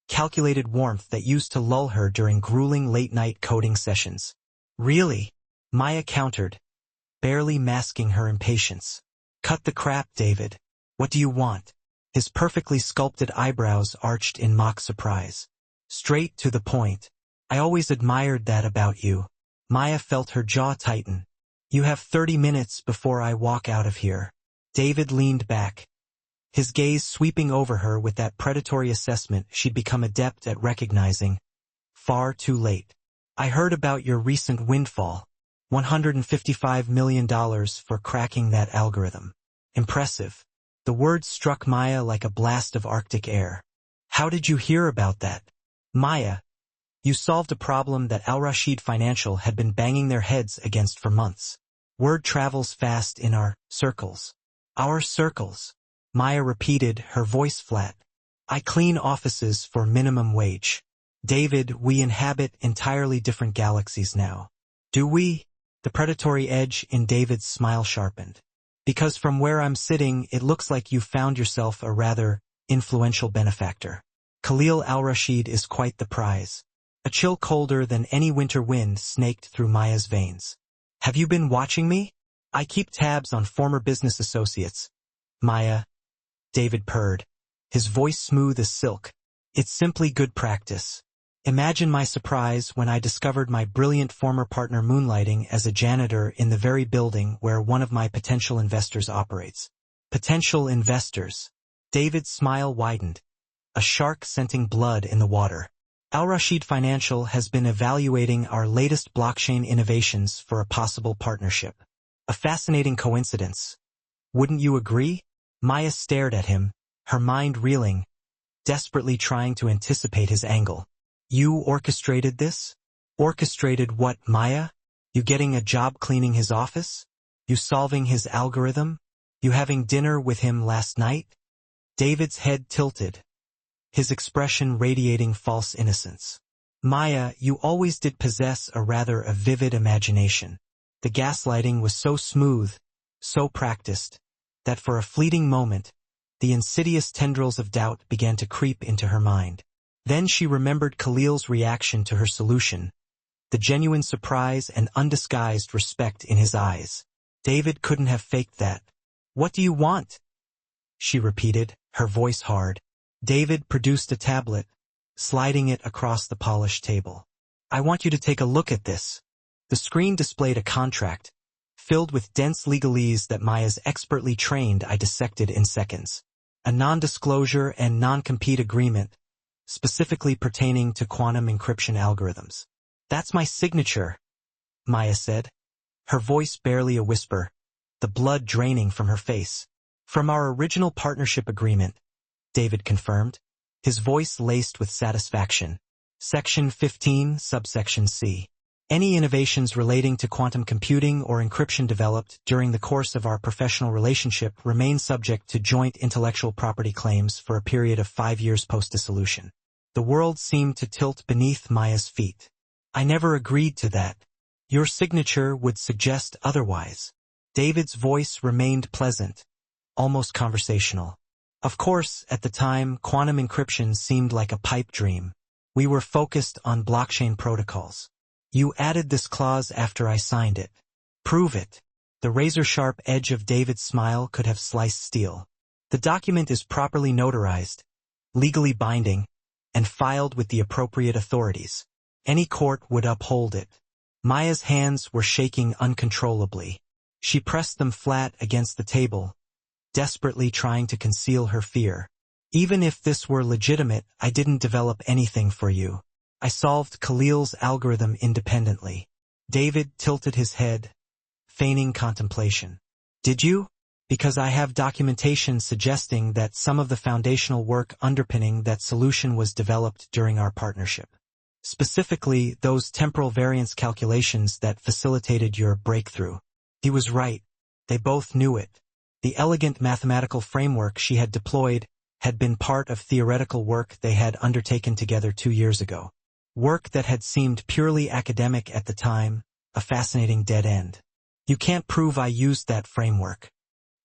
calculated warmth that used to lull her during grueling late-night coding sessions. "Really?" Maya countered, barely masking her impatience. "Cut the crap, David. What do you want?" His perfectly sculpted eyebrows arched in mock surprise. "Straight to the point. I always admired that about you." Maya felt her jaw tighten. "You have 30 minutes before I walk out of here." David leaned back, his gaze sweeping over her with that predatory assessment she'd become adept at recognizing. Far too late. "I heard about your recent windfall. $155 million for cracking that algorithm. Impressive." The words struck Maya like a blast of Arctic air. "How did you hear about that?" "Maya, you solved a problem that Al Rashid Financial had been banging their heads against for months. Word travels fast in our circles." "Our circles," Maya repeated, her voice flat. "I clean offices for minimum wage. David, we inhabit entirely different galaxies now." "Do we?" The predatory edge in David's smile sharpened. "Because from where I'm sitting, it looks like you've found yourself a rather influential benefactor. Khalil al-Rashid is quite the prize." A chill colder than any winter wind snaked through Maya's veins. "Have you been watching me?" "I keep tabs on former business associates." "Maya," David purred, his voice smooth as silk. "It's simply good practice. Imagine my surprise when I discovered my brilliant former partner moonlighting as a janitor in the very building where one of my potential investors operates." "Potential investors." David's smile widened, a shark scenting blood in the water. "Al Rashid Financial has been evaluating our latest blockchain innovations for a possible partnership. A fascinating coincidence. Wouldn't you agree?" Maya stared at him, her mind reeling, desperately trying to anticipate his angle. "You orchestrated this?" "Orchestrated what, Maya? You getting a job cleaning his office? You solving his algorithm? You having dinner with him last night?" David's head tilted, his expression radiating false innocence. "Maya, you always did possess a vivid imagination. The gaslighting was so smooth, so practiced, that for a fleeting moment, the insidious tendrils of doubt began to creep into her mind. Then she remembered Khalil's reaction to her solution, the genuine surprise and undisguised respect in his eyes. David couldn't have faked that. "What do you want?" she repeated, her voice hard. David produced a tablet, sliding it across the polished table. "I want you to take a look at this." The screen displayed a contract, filled with dense legalese that Maya's expertly trained I dissected in seconds. A non-disclosure and non-compete agreement, specifically pertaining to quantum encryption algorithms. "That's my signature," Maya said, her voice barely a whisper, the blood draining from her face. "From our original partnership agreement," David confirmed, his voice laced with satisfaction. Section 15, subsection C. Any innovations relating to quantum computing or encryption developed during the course of our professional relationship remain subject to joint intellectual property claims for a period of 5 years post-dissolution. The world seemed to tilt beneath Maya's feet. "I never agreed to that. Your signature would suggest otherwise." David's voice remained pleasant, almost conversational. "Of course, at the time, quantum encryption seemed like a pipe dream. We were focused on blockchain protocols. You added this clause after I signed it. Prove it." The razor-sharp edge of David's smile could have sliced steel. "The document is properly notarized, legally binding, and filed with the appropriate authorities. Any court would uphold it." Maya's hands were shaking uncontrollably. She pressed them flat against the table, desperately trying to conceal her fear. "Even if this were legitimate, I didn't develop anything for you. I solved Khalil's algorithm independently." David tilted his head, feigning contemplation. "Did you? Because I have documentation suggesting that some of the foundational work underpinning that solution was developed during our partnership. Specifically, those temporal variance calculations that facilitated your breakthrough." He was right. They both knew it. The elegant mathematical framework she had deployed had been part of theoretical work they had undertaken together 2 years ago. Work that had seemed purely academic at the time, a fascinating dead end. "You can't prove I used that framework."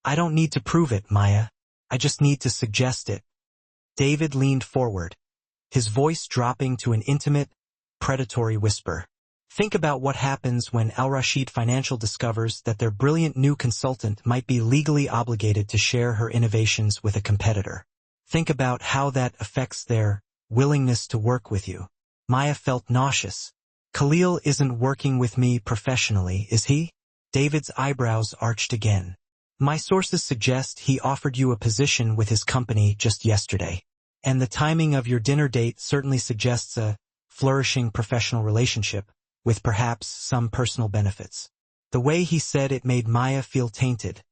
"I don't need to prove it, Maya. I just need to suggest it." David leaned forward, his voice dropping to an intimate, predatory whisper. "Think about what happens when Al-Rashid Financial discovers that their brilliant new consultant might be legally obligated to share her innovations with a competitor. Think about how that affects their willingness to work with you." Maya felt nauseous. "Khalil isn't working with me professionally, is he?" David's eyebrows arched again. "My sources suggest he offered you a position with his company just yesterday. And the timing of your dinner date certainly suggests a flourishing professional relationship, with perhaps some personal benefits." The way he said it made Maya feel tainted,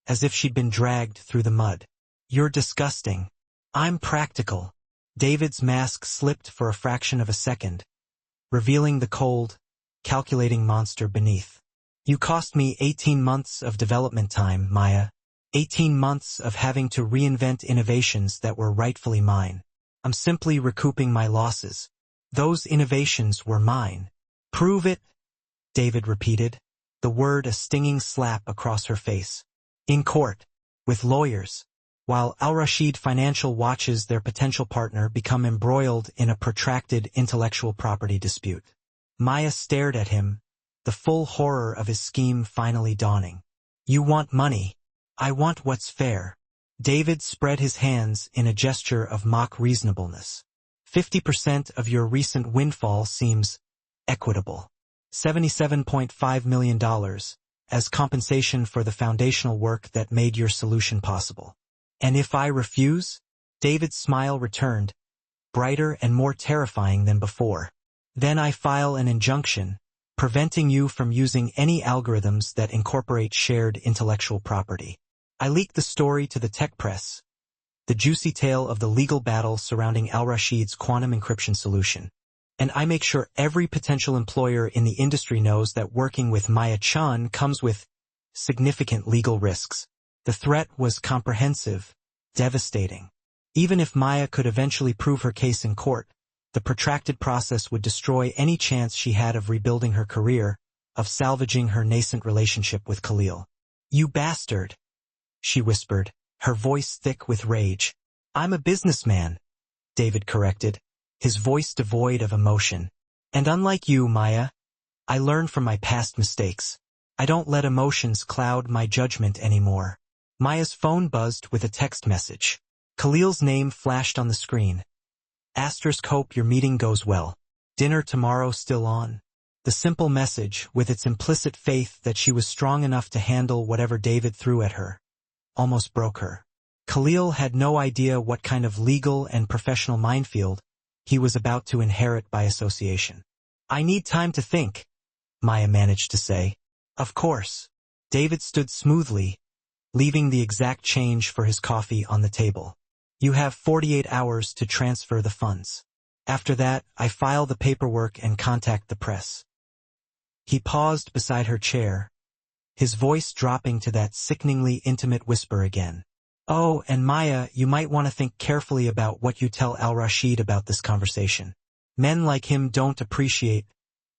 as if she'd been dragged through the mud. "You're disgusting." "I'm practical." David's mask slipped for a fraction of a second, revealing the cold, calculating monster beneath. "You cost me 18 months of development time, Maya. 18 months of having to reinvent innovations that were rightfully mine. I'm simply recouping my losses. Those innovations were mine." "Prove it," David repeated, the word a stinging slap across her face. "In court, with lawyers, while Al-Rashid Financial watches their potential partner become embroiled in a protracted intellectual property dispute." Maya stared at him, the full horror of his scheme finally dawning. "You want money. I want what's fair." David spread his hands in a gesture of mock reasonableness. 50% of your recent windfall seems equitable. $77.5 million as compensation for the foundational work that made your solution possible. "And if I refuse?" David's smile returned, brighter and more terrifying than before. "Then I file an injunction, preventing you from using any algorithms that incorporate shared intellectual property." I leaked the story to the tech press, the juicy tale of the legal battle surrounding Al-Rashid's quantum encryption solution. And I make sure every potential employer in the industry knows that working with Maya Chan comes with significant legal risks. The threat was comprehensive, devastating. Even if Maya could eventually prove her case in court, the protracted process would destroy any chance she had of rebuilding her career, of salvaging her nascent relationship with Khalil. "You bastard," she whispered, her voice thick with rage. "I'm a businessman," David corrected, his voice devoid of emotion. "And unlike you, Maya, I learn from my past mistakes. I don't let emotions cloud my judgment anymore." Maya's phone buzzed with a text message. Khalil's name flashed on the screen. "Asterisk, hope your meeting goes well. Dinner tomorrow still on?" The simple message, with its implicit faith that she was strong enough to handle whatever David threw at her, almost broke her. Khalil had no idea what kind of legal and professional minefield he was about to inherit by association. "I need time to think," Maya managed to say. "Of course." David stood smoothly, leaving the exact change for his coffee on the table. "You have 48 hours to transfer the funds. After that, I file the paperwork and contact the press." He paused beside her chair, his voice dropping to that sickeningly intimate whisper again. "Oh, and Maya, you might want to think carefully about what you tell Al-Rashid about this conversation. Men like him don't appreciate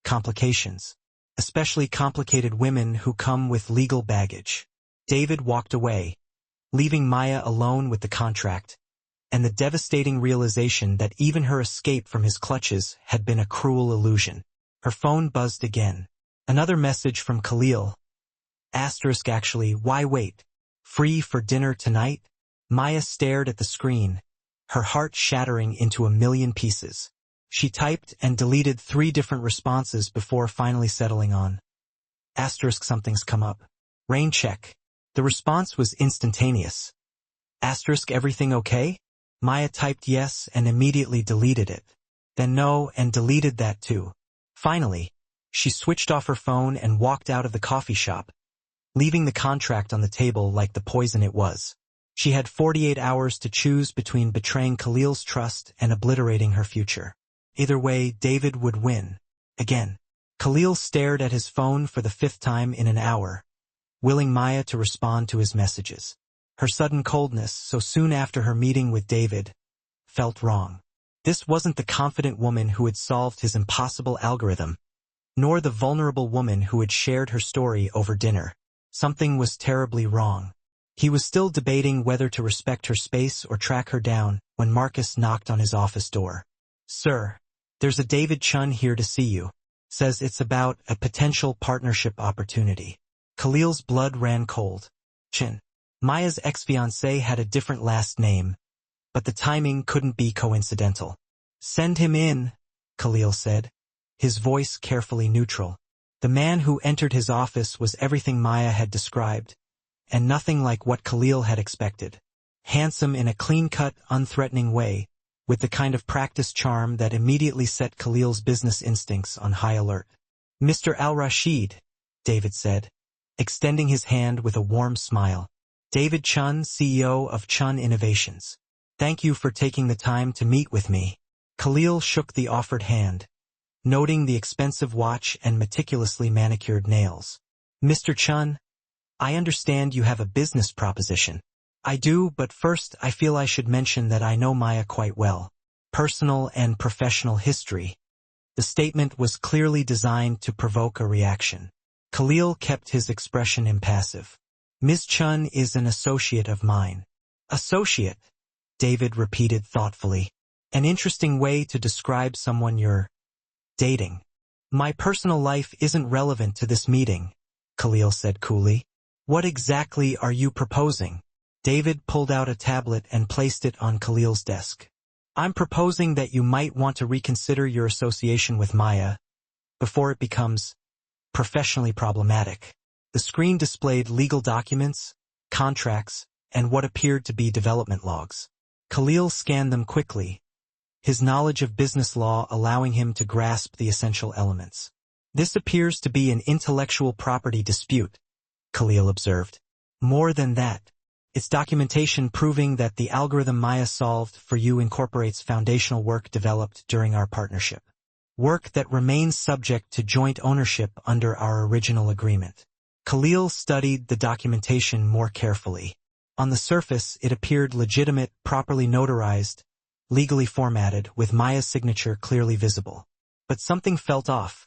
complications, especially complicated women who come with legal baggage." David walked away, leaving Maya alone with the contract, and the devastating realization that even her escape from his clutches had been a cruel illusion. Her phone buzzed again. Another message from Khalil. Actually, why wait? Free for dinner tonight? Maya stared at the screen, her heart shattering into a million pieces. She typed and deleted 3 different responses before finally settling on. Something's come up. Rain check. The response was instantaneous. Everything okay? Maya typed yes and immediately deleted it. Then no and deleted that too. Finally, she switched off her phone and walked out of the coffee shop, leaving the contract on the table like the poison it was. She had 48 hours to choose between betraying Khalil's trust and obliterating her future. Either way, David would win. Again. Khalil stared at his phone for the 5th time in an hour, willing Maya to respond to his messages. Her sudden coldness, so soon after her meeting with David, felt wrong. This wasn't the confident woman who had solved his impossible algorithm, nor the vulnerable woman who had shared her story over dinner. Something was terribly wrong. He was still debating whether to respect her space or track her down when Marcus knocked on his office door. "Sir, there's a David Chun here to see you. Says it's about a potential partnership opportunity." Khalil's blood ran cold. Chin. Maya's ex-fiancé had a different last name, but the timing couldn't be coincidental. "Send him in," Khalil said, his voice carefully neutral. The man who entered his office was everything Maya had described, and nothing like what Khalil had expected. Handsome in a clean-cut, unthreatening way, with the kind of practiced charm that immediately set Khalil's business instincts on high alert. "Mr. Al-Rashid," David said, extending his hand with a warm smile. "David Chun, CEO of Chun Innovations. Thank you for taking the time to meet with me." Khalil shook the offered hand, noting the expensive watch and meticulously manicured nails. "Mr. Chun, I understand you have a business proposition." "I do, but first I feel I should mention that I know Maya quite well. Personal and professional history." The statement was clearly designed to provoke a reaction. Khalil kept his expression impassive. "Ms. Chun is an associate of mine." "Associate," David repeated thoughtfully. "An interesting way to describe someone you're dating." "My personal life isn't relevant to this meeting," Khalil said coolly. "What exactly are you proposing?" David pulled out a tablet and placed it on Khalil's desk. "I'm proposing that you might want to reconsider your association with Maya before it becomes professionally problematic." The screen displayed legal documents, contracts, and what appeared to be development logs. Khalil scanned them quickly, his knowledge of business law allowing him to grasp the essential elements. "This appears to be an intellectual property dispute," Khalil observed. "More than that, it's documentation proving that the algorithm Maya solved for you incorporates foundational work developed during our partnership. Work that remains subject to joint ownership under our original agreement." Khalil studied the documentation more carefully. On the surface, it appeared legitimate, properly notarized, legally formatted, with Maya's signature clearly visible. But something felt off,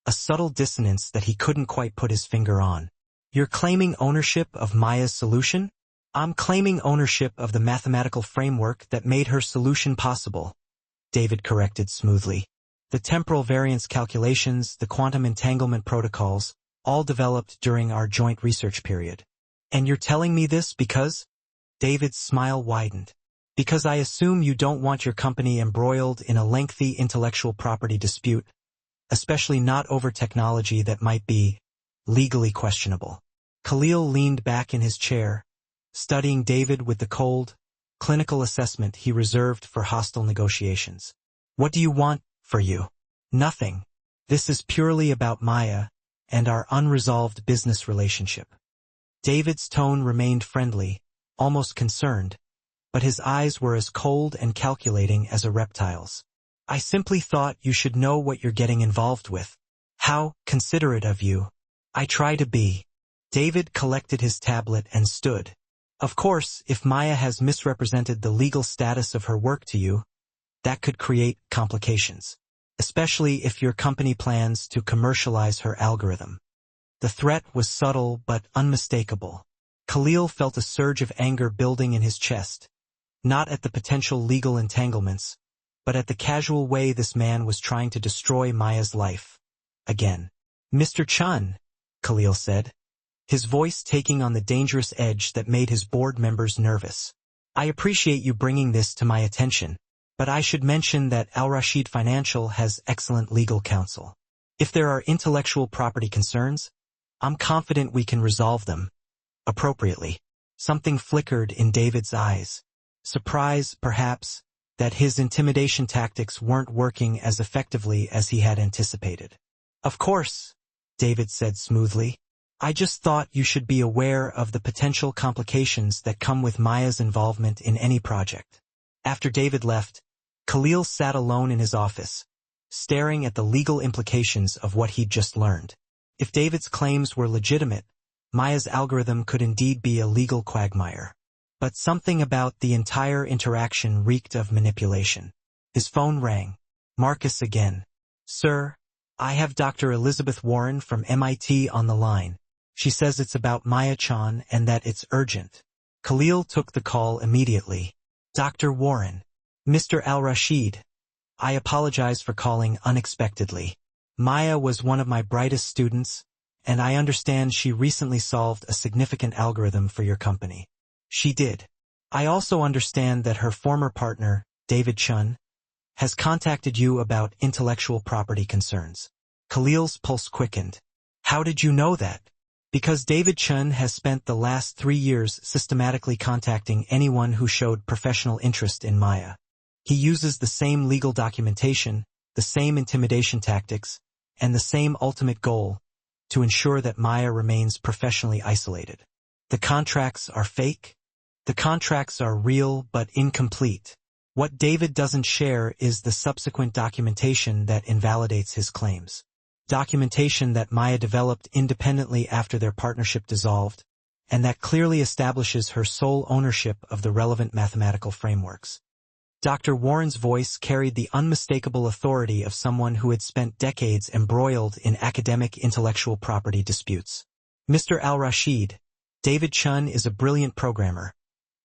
a subtle dissonance that he couldn't quite put his finger on. "You're claiming ownership of Maya's solution?" "I'm claiming ownership of the mathematical framework that made her solution possible," David corrected smoothly. "The temporal variance calculations, the quantum entanglement protocols, all developed during our joint research period." "And you're telling me this because?" David's smile widened. "Because I assume you don't want your company embroiled in a lengthy intellectual property dispute especially not over technology that might be legally questionable. Khalil leaned back in his chair, studying David with the cold, clinical assessment he reserved for hostile negotiations. What do you want for you? Nothing. This is purely about Maya and our unresolved business relationship. David's tone remained friendly, almost concerned, but his eyes were as cold and calculating as a reptile's. I simply thought you should know what you're getting involved with. How considerate of you. I try to be. David collected his tablet and stood. Of course, if Maya has misrepresented the legal status of her work to you, that could create complications, especially if your company plans to commercialize her algorithm. The threat was subtle but unmistakable. Khalil felt a surge of anger building in his chest, not at the potential legal entanglements, but at the casual way this man was trying to destroy Maya's life. Again. Mr. Chun, Khalil said, his voice taking on the dangerous edge that made his board members nervous. I appreciate you bringing this to my attention, but I should mention that Al Rashid Financial has excellent legal counsel. If there are intellectual property concerns, I'm confident we can resolve them appropriately. Something flickered in David's eyes. Surprise, perhaps, that his intimidation tactics weren't working as effectively as he had anticipated. Of course, David said smoothly. I just thought you should be aware of the potential complications that come with Maya's involvement in any project. After David left, Khalil sat alone in his office, staring at the legal implications of what he'd just learned. If David's claims were legitimate, Maya's algorithm could indeed be a legal quagmire. But something about the entire interaction reeked of manipulation. His phone rang. Marcus again. Sir, I have Dr. Elizabeth Warren from MIT on the line. She says it's about Maya Chan and that it's urgent. Khalil took the call immediately. Dr. Warren. Mr. Al-Rashid. I apologize for calling unexpectedly. Maya was one of my brightest students, and I understand she recently solved a significant algorithm for your company. She did. I also understand that her former partner, David Chun, has contacted you about intellectual property concerns. Khalil's pulse quickened. How did you know that? Because David Chun has spent the last 3 years systematically contacting anyone who showed professional interest in Maya. He uses the same legal documentation, the same intimidation tactics, and the same ultimate goal, to ensure that Maya remains professionally isolated. The contracts are fake? The contracts are real but incomplete. What David doesn't share is the subsequent documentation that invalidates his claims. Documentation that Maya developed independently after their partnership dissolved, and that clearly establishes her sole ownership of the relevant mathematical frameworks. Dr. Warren's voice carried the unmistakable authority of someone who had spent decades embroiled in academic intellectual property disputes. Mr. Al-Rashid, David Chun is a brilliant programmer,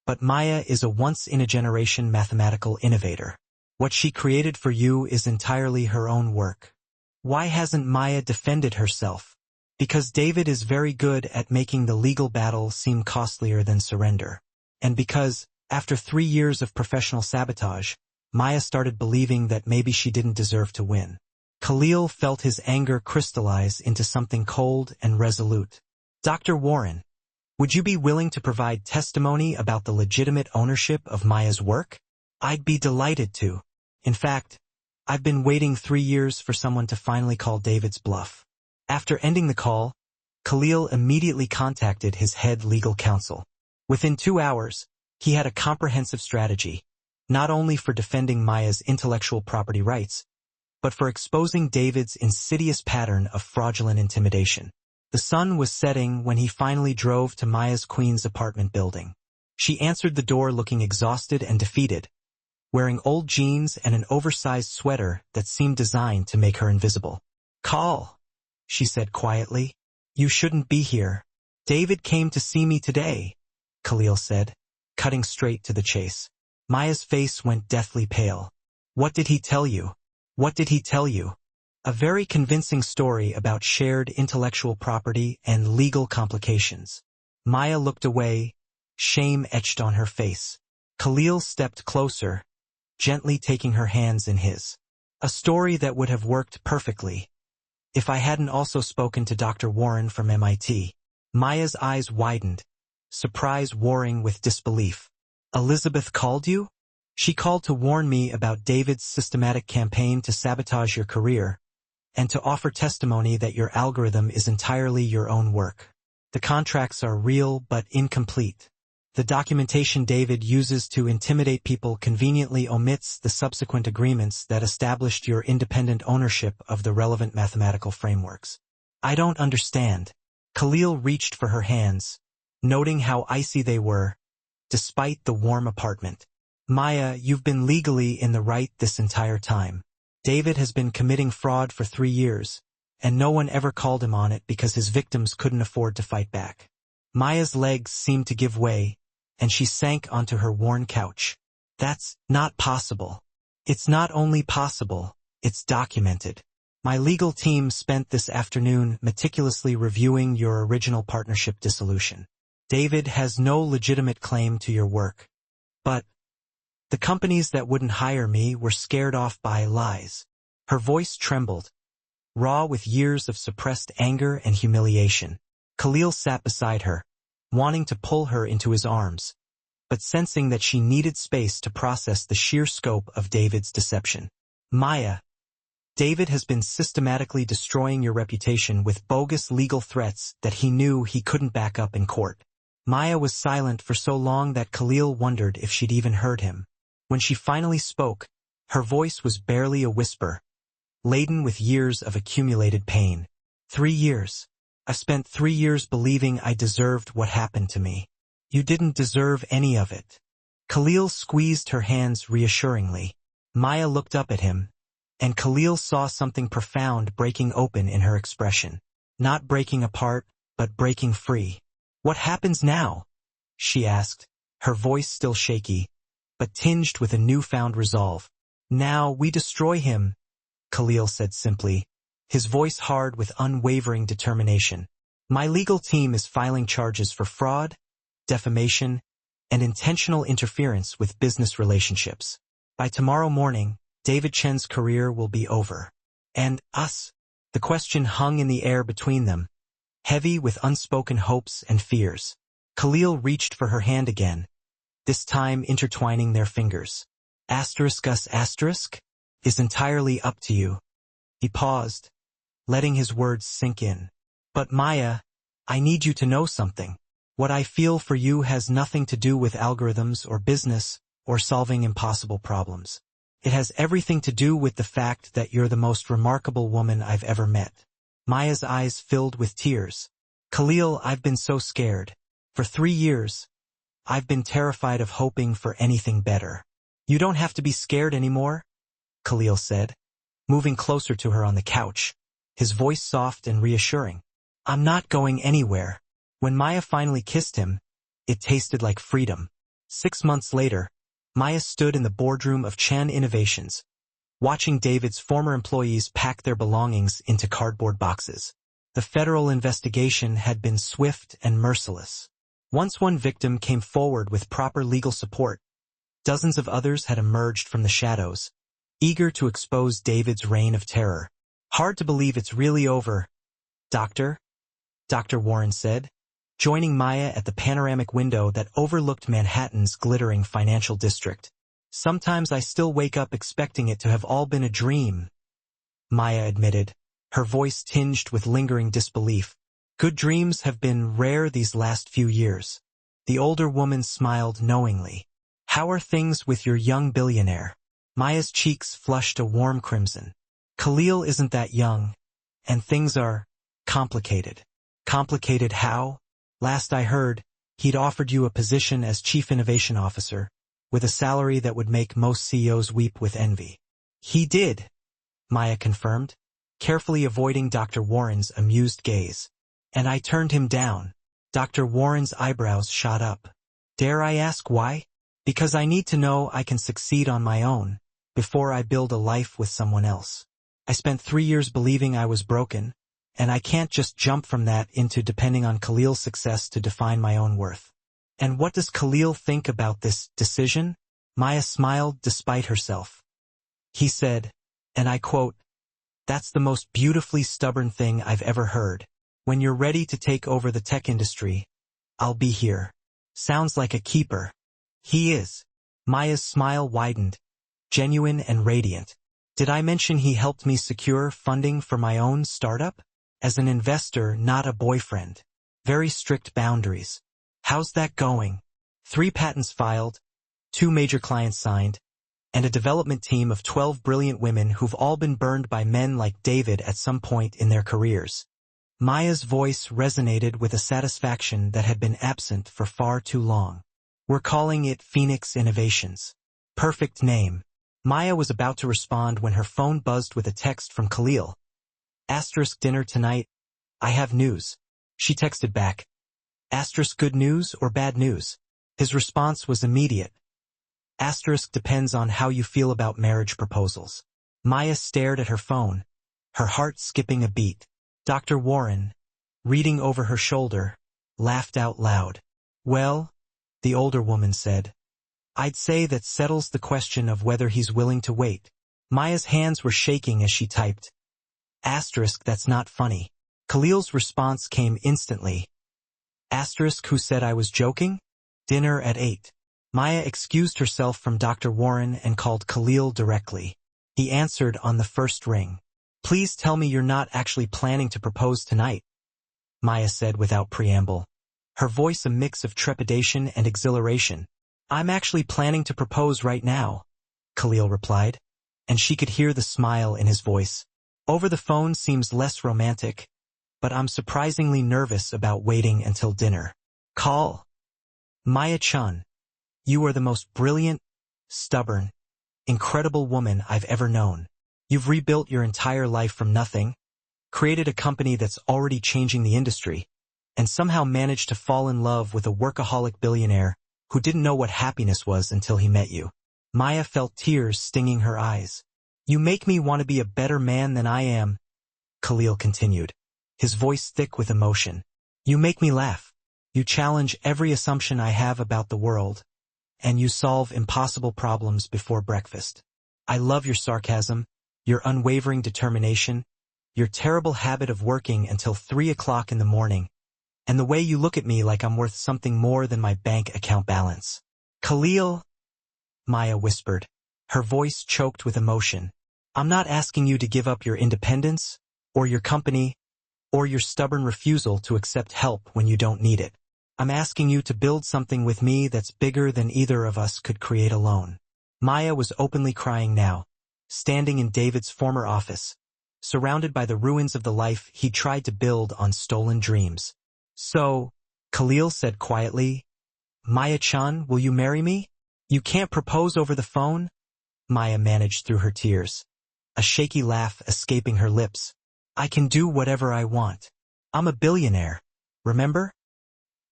but Maya is a once-in-a-generation mathematical innovator. What she created for you is entirely her own work. Why hasn't Maya defended herself? Because David is very good at making the legal battle seem costlier than surrender. And because, after 3 years of professional sabotage, Maya started believing that maybe she didn't deserve to win. Khalil felt his anger crystallize into something cold and resolute. Dr. Warren, would you be willing to provide testimony about the legitimate ownership of Maya's work? I'd be delighted to. In fact, I've been waiting 3 years for someone to finally call David's bluff. After ending the call, Khalil immediately contacted his head legal counsel. Within 2 hours, he had a comprehensive strategy, not only for defending Maya's intellectual property rights, but for exposing David's insidious pattern of fraudulent intimidation. The sun was setting when he finally drove to Maya's Queens apartment building. She answered the door looking exhausted and defeated, wearing old jeans and an oversized sweater that seemed designed to make her invisible. Call, she said quietly. You shouldn't be here. David came to see me today, Khalil said, cutting straight to the chase. Maya's face went deathly pale. What did he tell you? What did he tell you? A very convincing story about shared intellectual property and legal complications. Maya looked away, shame etched on her face. Khalil stepped closer, gently taking her hands in his. A story that would have worked perfectly, If I hadn't also spoken to Dr. Warren from MIT. Maya's eyes widened, surprise warring with disbelief. Elizabeth called you? She called to warn me about David's systematic campaign to sabotage your career, and to offer testimony that your algorithm is entirely your own work. The contracts are real but incomplete. The documentation David uses to intimidate people conveniently omits the subsequent agreements that established your independent ownership of the relevant mathematical frameworks. I don't understand. Khalil reached for her hands, noting how icy they were, despite the warm apartment. Maya, you've been legally in the right this entire time. David has been committing fraud for 3 years, and no one ever called him on it because his victims couldn't afford to fight back. Maya's legs seemed to give way, and she sank onto her worn couch. That's not possible. It's not only possible, it's documented. My legal team spent this afternoon meticulously reviewing your original partnership dissolution. David has no legitimate claim to your work. But the companies that wouldn't hire me were scared off by lies. Her voice trembled, raw with years of suppressed anger and humiliation. Khalil sat beside her, wanting to pull her into his arms, but sensing that she needed space to process the sheer scope of David's deception. Maya, David has been systematically destroying your reputation with bogus legal threats that he knew he couldn't back up in court. Maya was silent for so long that Khalil wondered if she'd even heard him. When she finally spoke, her voice was barely a whisper, laden with years of accumulated pain. 3 years. I spent 3 years believing I deserved what happened to me. You didn't deserve any of it. Khalil squeezed her hands reassuringly. Maya looked up at him, and Khalil saw something profound breaking open in her expression. Not breaking apart, but breaking free. What happens now? She asked, her voice still shaky, but tinged with a newfound resolve. Now we destroy him, Khalil said simply, his voice hard with unwavering determination. My legal team is filing charges for fraud, defamation, and intentional interference with business relationships. By tomorrow morning, David Chen's career will be over. And us? The question hung in the air between them, heavy with unspoken hopes and fears. Khalil reached for her hand again, this time intertwining their fingers. Asterisk us asterisk is entirely up to you. He paused, letting his words sink in. But Maya, I need you to know something. What I feel for you has nothing to do with algorithms or business or solving impossible problems. It has everything to do with the fact that you're the most remarkable woman I've ever met. Maya's eyes filled with tears. Khalil, I've been so scared. For 3 years, I've been terrified of hoping for anything better. You don't have to be scared anymore, Khalil said, moving closer to her on the couch, his voice soft and reassuring. I'm not going anywhere. When Maya finally kissed him, it tasted like freedom. 6 months later, Maya stood in the boardroom of Chen Innovations, watching David's former employees pack their belongings into cardboard boxes. The federal investigation had been swift and merciless. Once one victim came forward with proper legal support, dozens of others had emerged from the shadows, eager to expose David's reign of terror. Hard to believe it's really over, Doctor Warren said, joining Maya at the panoramic window that overlooked Manhattan's glittering financial district. Sometimes I still wake up expecting it to have all been a dream, Maya admitted, her voice tinged with lingering disbelief. Good dreams have been rare these last few years. The older woman smiled knowingly. How are things with your young billionaire? Maya's cheeks flushed a warm crimson. Khalil isn't that young, and things are complicated. Complicated how? Last I heard, he'd offered you a position as Chief Innovation Officer, with a salary that would make most CEOs weep with envy. He did, Maya confirmed, carefully avoiding Dr. Warren's amused gaze. And I turned him down. Dr. Warren's eyebrows shot up. Dare I ask why? Because I need to know I can succeed on my own, before I build a life with someone else. I spent 3 years believing I was broken, and I can't just jump from that into depending on Khalil's success to define my own worth. And what does Khalil think about this decision? Maya smiled despite herself. He said, and I quote, That's the most beautifully stubborn thing I've ever heard. When you're ready to take over the tech industry, I'll be here. Sounds like a keeper. He is. Maya's smile widened, genuine and radiant. Did I mention he helped me secure funding for my own startup? As an investor, not a boyfriend. Very strict boundaries. How's that going? 3 patents filed, 2 major clients signed, and a development team of 12 brilliant women who've all been burned by men like David at some point in their careers. Maya's voice resonated with a satisfaction that had been absent for far too long. We're calling it Phoenix Innovations. Perfect name. Maya was about to respond when her phone buzzed with a text from Khalil. Asterisk dinner tonight. I have news. She texted back. Asterisk good news or bad news? His response was immediate. Asterisk depends on how you feel about marriage proposals. Maya stared at her phone, her heart skipping a beat. Dr. Warren, reading over her shoulder, laughed out loud. Well, the older woman said, I'd say that settles the question of whether he's willing to wait. Maya's hands were shaking as she typed. Asterisk, that's not funny. Khalil's response came instantly. Asterisk, who said I was joking? Dinner at 8. Maya excused herself from Dr. Warren and called Khalil directly. He answered on the first ring. Please tell me you're not actually planning to propose tonight, Maya said without preamble, her voice a mix of trepidation and exhilaration. I'm actually planning to propose right now, Khalil replied, and she could hear the smile in his voice. Over the phone seems less romantic, but I'm surprisingly nervous about waiting until dinner. Call. Maya-chan, you are the most brilliant, stubborn, incredible woman I've ever known. You've rebuilt your entire life from nothing, created a company that's already changing the industry, and somehow managed to fall in love with a workaholic billionaire who didn't know what happiness was until he met you. Maya felt tears stinging her eyes. You make me want to be a better man than I am, Khalil continued, his voice thick with emotion. You make me laugh. You challenge every assumption I have about the world, and you solve impossible problems before breakfast. I love your sarcasm, your unwavering determination, your terrible habit of working until 3 o'clock in the morning, and the way you look at me like I'm worth something more than my bank account balance. Khalil, Maya whispered, her voice choked with emotion. I'm not asking you to give up your independence, or your company, or your stubborn refusal to accept help when you don't need it. I'm asking you to build something with me that's bigger than either of us could create alone. Maya was openly crying now, standing in David's former office, surrounded by the ruins of the life he tried to build on stolen dreams. So, Khalil said quietly, Maya-chan, will you marry me? You can't propose over the phone? Maya managed through her tears, a shaky laugh escaping her lips. I can do whatever I want. I'm a billionaire, remember?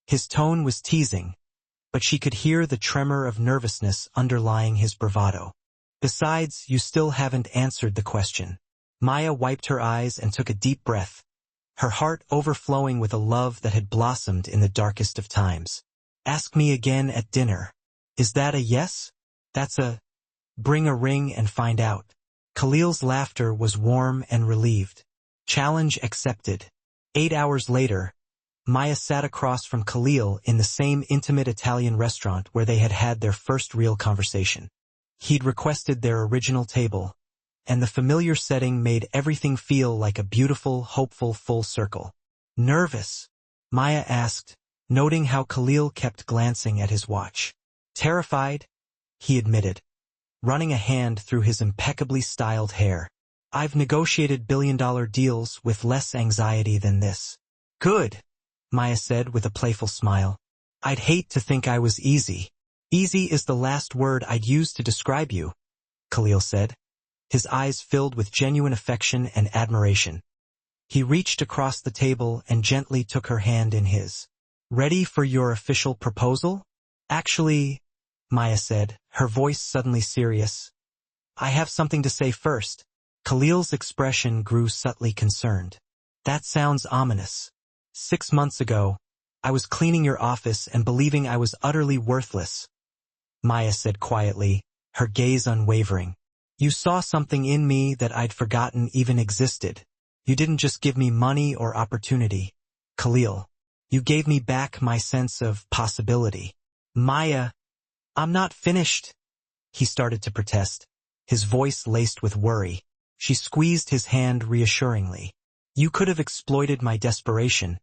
His tone was teasing, but she could hear the tremor of nervousness underlying his bravado. Besides, you still haven't answered the question. Maya wiped her eyes and took a deep breath, her heart overflowing with a love that had blossomed in the darkest of times. Ask me again at dinner. Is that a yes? That's a bring a ring and find out. Khalil's laughter was warm and relieved. Challenge accepted. 8 hours later, Maya sat across from Khalil in the same intimate Italian restaurant where they had had their first real conversation. He'd requested their original table, and the familiar setting made everything feel like a beautiful, hopeful full circle. Nervous? Maya asked, noting how Khalil kept glancing at his watch. Terrified? He admitted, running a hand through his impeccably styled hair. I've negotiated billion-dollar deals with less anxiety than this. Good, Maya said with a playful smile. I'd hate to think I was easy. Easy is the last word I'd use to describe you, Khalil said, his eyes filled with genuine affection and admiration. He reached across the table and gently took her hand in his. Ready for your official proposal? Actually, Maya said, her voice suddenly serious. I have something to say first. Khalil's expression grew subtly concerned. That sounds ominous. 6 months ago, I was cleaning your office and believing I was utterly worthless, Maya said quietly, her gaze unwavering. You saw something in me that I'd forgotten even existed. You didn't just give me money or opportunity, Khalil. You gave me back my sense of possibility. Maya, I'm not finished. He started to protest, his voice laced with worry. She squeezed his hand reassuringly. You could have exploited my desperation,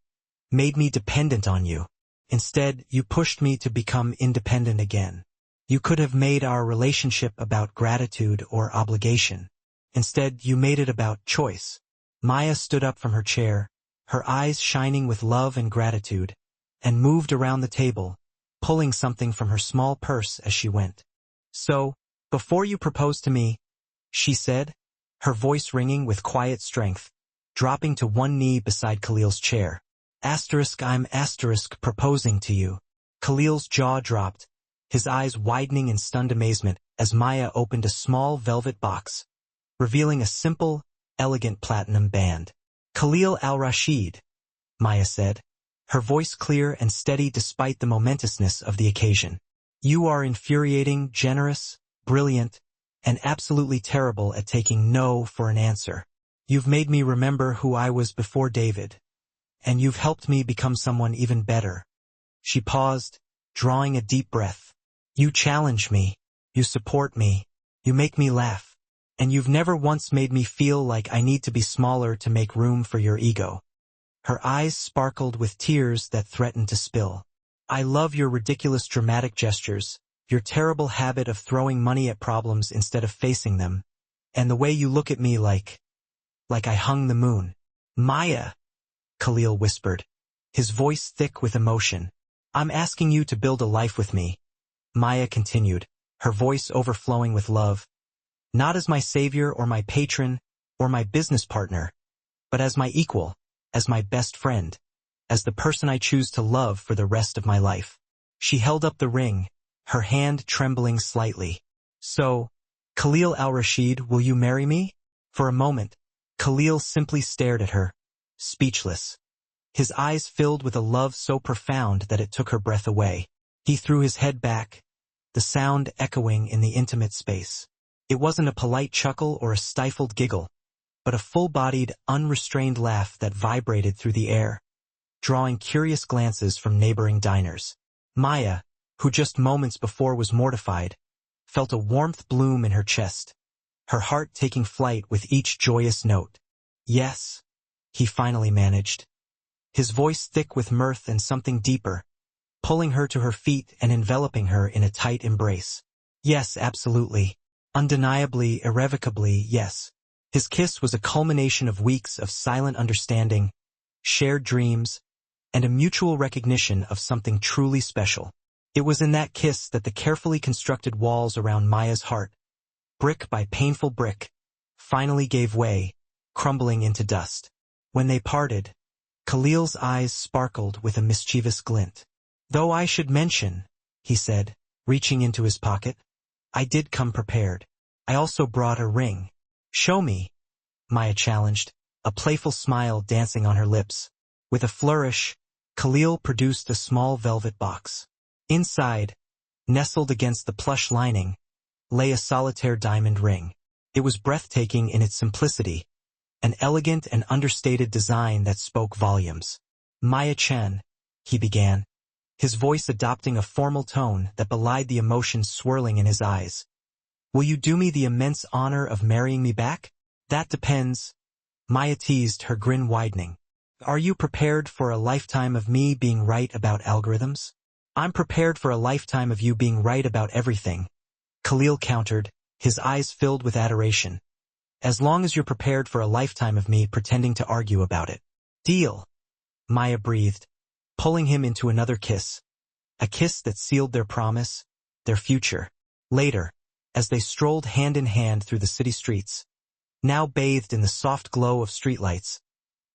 made me dependent on you. Instead, you pushed me to become independent again. You could have made our relationship about gratitude or obligation. Instead, you made it about choice. Maya stood up from her chair, her eyes shining with love and gratitude, and moved around the table, pulling something from her small purse as she went. So, before you proposed to me, she said, her voice ringing with quiet strength, dropping to one knee beside Khalil's chair. I'm proposing to you. Khalil's jaw dropped, his eyes widening in stunned amazement as Maya opened a small velvet box, revealing a simple, elegant platinum band. Khalil al-Rashid, Maya said, her voice clear and steady despite the momentousness of the occasion. You are infuriating, generous, brilliant, and absolutely terrible at taking no for an answer. You've made me remember who I was before David, and you've helped me become someone even better. She paused, drawing a deep breath. You challenge me, you support me, you make me laugh, and you've never once made me feel like I need to be smaller to make room for your ego. Her eyes sparkled with tears that threatened to spill. I love your ridiculous dramatic gestures, your terrible habit of throwing money at problems instead of facing them, and the way you look at me like I hung the moon. Maya, Khalil whispered, his voice thick with emotion. I'm asking you to build a life with me. Maya continued, her voice overflowing with love. Not as my savior or my patron or my business partner, but as my equal, as my best friend, as the person I choose to love for the rest of my life. She held up the ring, her hand trembling slightly. So, Khalil al-Rashid, will you marry me? For a moment, Khalil simply stared at her, speechless. His eyes filled with a love so profound that it took her breath away. He threw his head back, the sound echoing in the intimate space. It wasn't a polite chuckle or a stifled giggle, but a full-bodied, unrestrained laugh that vibrated through the air, drawing curious glances from neighboring diners. Maya, who just moments before was mortified, felt a warmth bloom in her chest, her heart taking flight with each joyous note. Yes, he finally managed, his voice thick with mirth and something deeper, pulling her to her feet and enveloping her in a tight embrace. Yes, absolutely. Undeniably, irrevocably, yes. His kiss was a culmination of weeks of silent understanding, shared dreams, and a mutual recognition of something truly special. It was in that kiss that the carefully constructed walls around Maya's heart, brick by painful brick, finally gave way, crumbling into dust. When they parted, Khalil's eyes sparkled with a mischievous glint. Though I should mention, he said, reaching into his pocket, I did come prepared. I also brought a ring. Show me, Maya challenged, a playful smile dancing on her lips. With a flourish, Khalil produced a small velvet box. Inside, nestled against the plush lining, lay a solitaire diamond ring. It was breathtaking in its simplicity, an elegant and understated design that spoke volumes. Maya Chen, he began, his voice adopting a formal tone that belied the emotion swirling in his eyes. Will you do me the immense honor of marrying me back? That depends, Maya teased, her grin widening. Are you prepared for a lifetime of me being right about algorithms? I'm prepared for a lifetime of you being right about everything, Khalil countered, his eyes filled with adoration. As long as you're prepared for a lifetime of me pretending to argue about it. Deal, Maya breathed, pulling him into another kiss, a kiss that sealed their promise, their future. Later, as they strolled hand in hand through the city streets, now bathed in the soft glow of streetlights,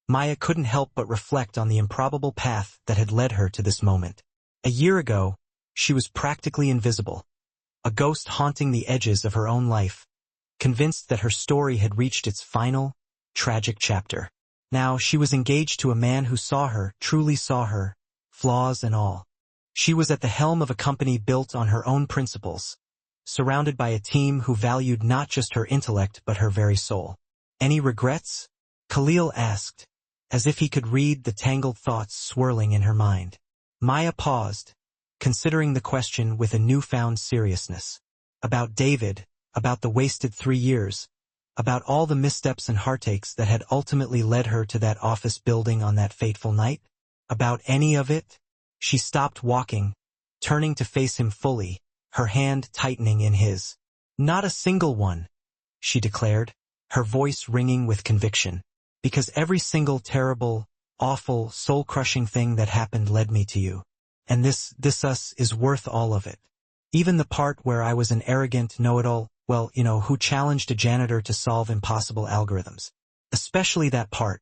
Maya couldn't help but reflect on the improbable path that had led her to this moment. A year ago, she was practically invisible, a ghost haunting the edges of her own life, convinced that her story had reached its final, tragic chapter. Now she was engaged to a man who saw her, truly saw her, flaws and all. She was at the helm of a company built on her own principles, surrounded by a team who valued not just her intellect but her very soul. Any regrets? Khalil asked, as if he could read the tangled thoughts swirling in her mind. Maya paused, considering the question with a newfound seriousness. About David, about the wasted 3 years, about all the missteps and heartaches that had ultimately led her to that office building on that fateful night? About any of it? She stopped walking, turning to face him fully, her hand tightening in his. Not a single one, she declared, her voice ringing with conviction. Because every single terrible, awful, soul-crushing thing that happened led me to you. And this us is worth all of it. Even the part where I was an arrogant know-it-all, who challenged a janitor to solve impossible algorithms. Especially that part,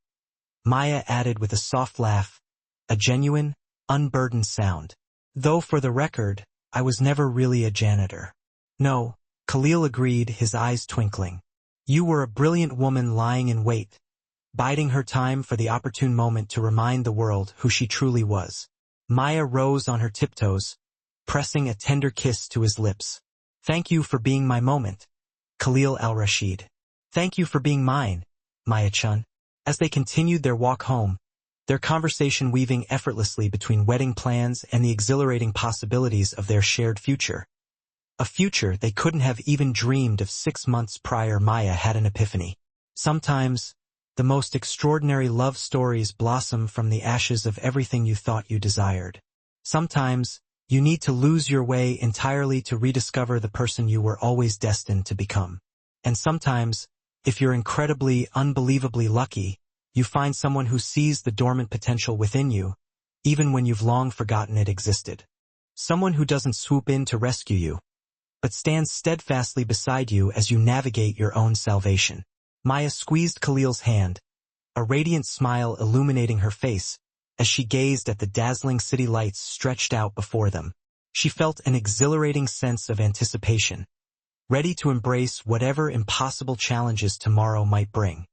Maya added with a soft laugh, a genuine, unburdened sound. Though for the record, I was never really a janitor. No, Khalil agreed, his eyes twinkling. You were a brilliant woman lying in wait, biding her time for the opportune moment to remind the world who she truly was. Maya rose on her tiptoes, pressing a tender kiss to his lips. Thank you for being my moment, Khalil al-Rashid. Thank you for being mine, Maya-chun. As they continued their walk home, their conversation weaving effortlessly between wedding plans and the exhilarating possibilities of their shared future. A future they couldn't have even dreamed of 6 months prior. Maya had an epiphany. Sometimes, the most extraordinary love stories blossom from the ashes of everything you thought you desired. Sometimes, you need to lose your way entirely to rediscover the person you were always destined to become. And sometimes, if you're incredibly, unbelievably lucky, you find someone who sees the dormant potential within you, even when you've long forgotten it existed. Someone who doesn't swoop in to rescue you, but stands steadfastly beside you as you navigate your own salvation. Maya squeezed Khalil's hand, a radiant smile illuminating her face, as she gazed at the dazzling city lights stretched out before them. She felt an exhilarating sense of anticipation, ready to embrace whatever impossible challenges tomorrow might bring.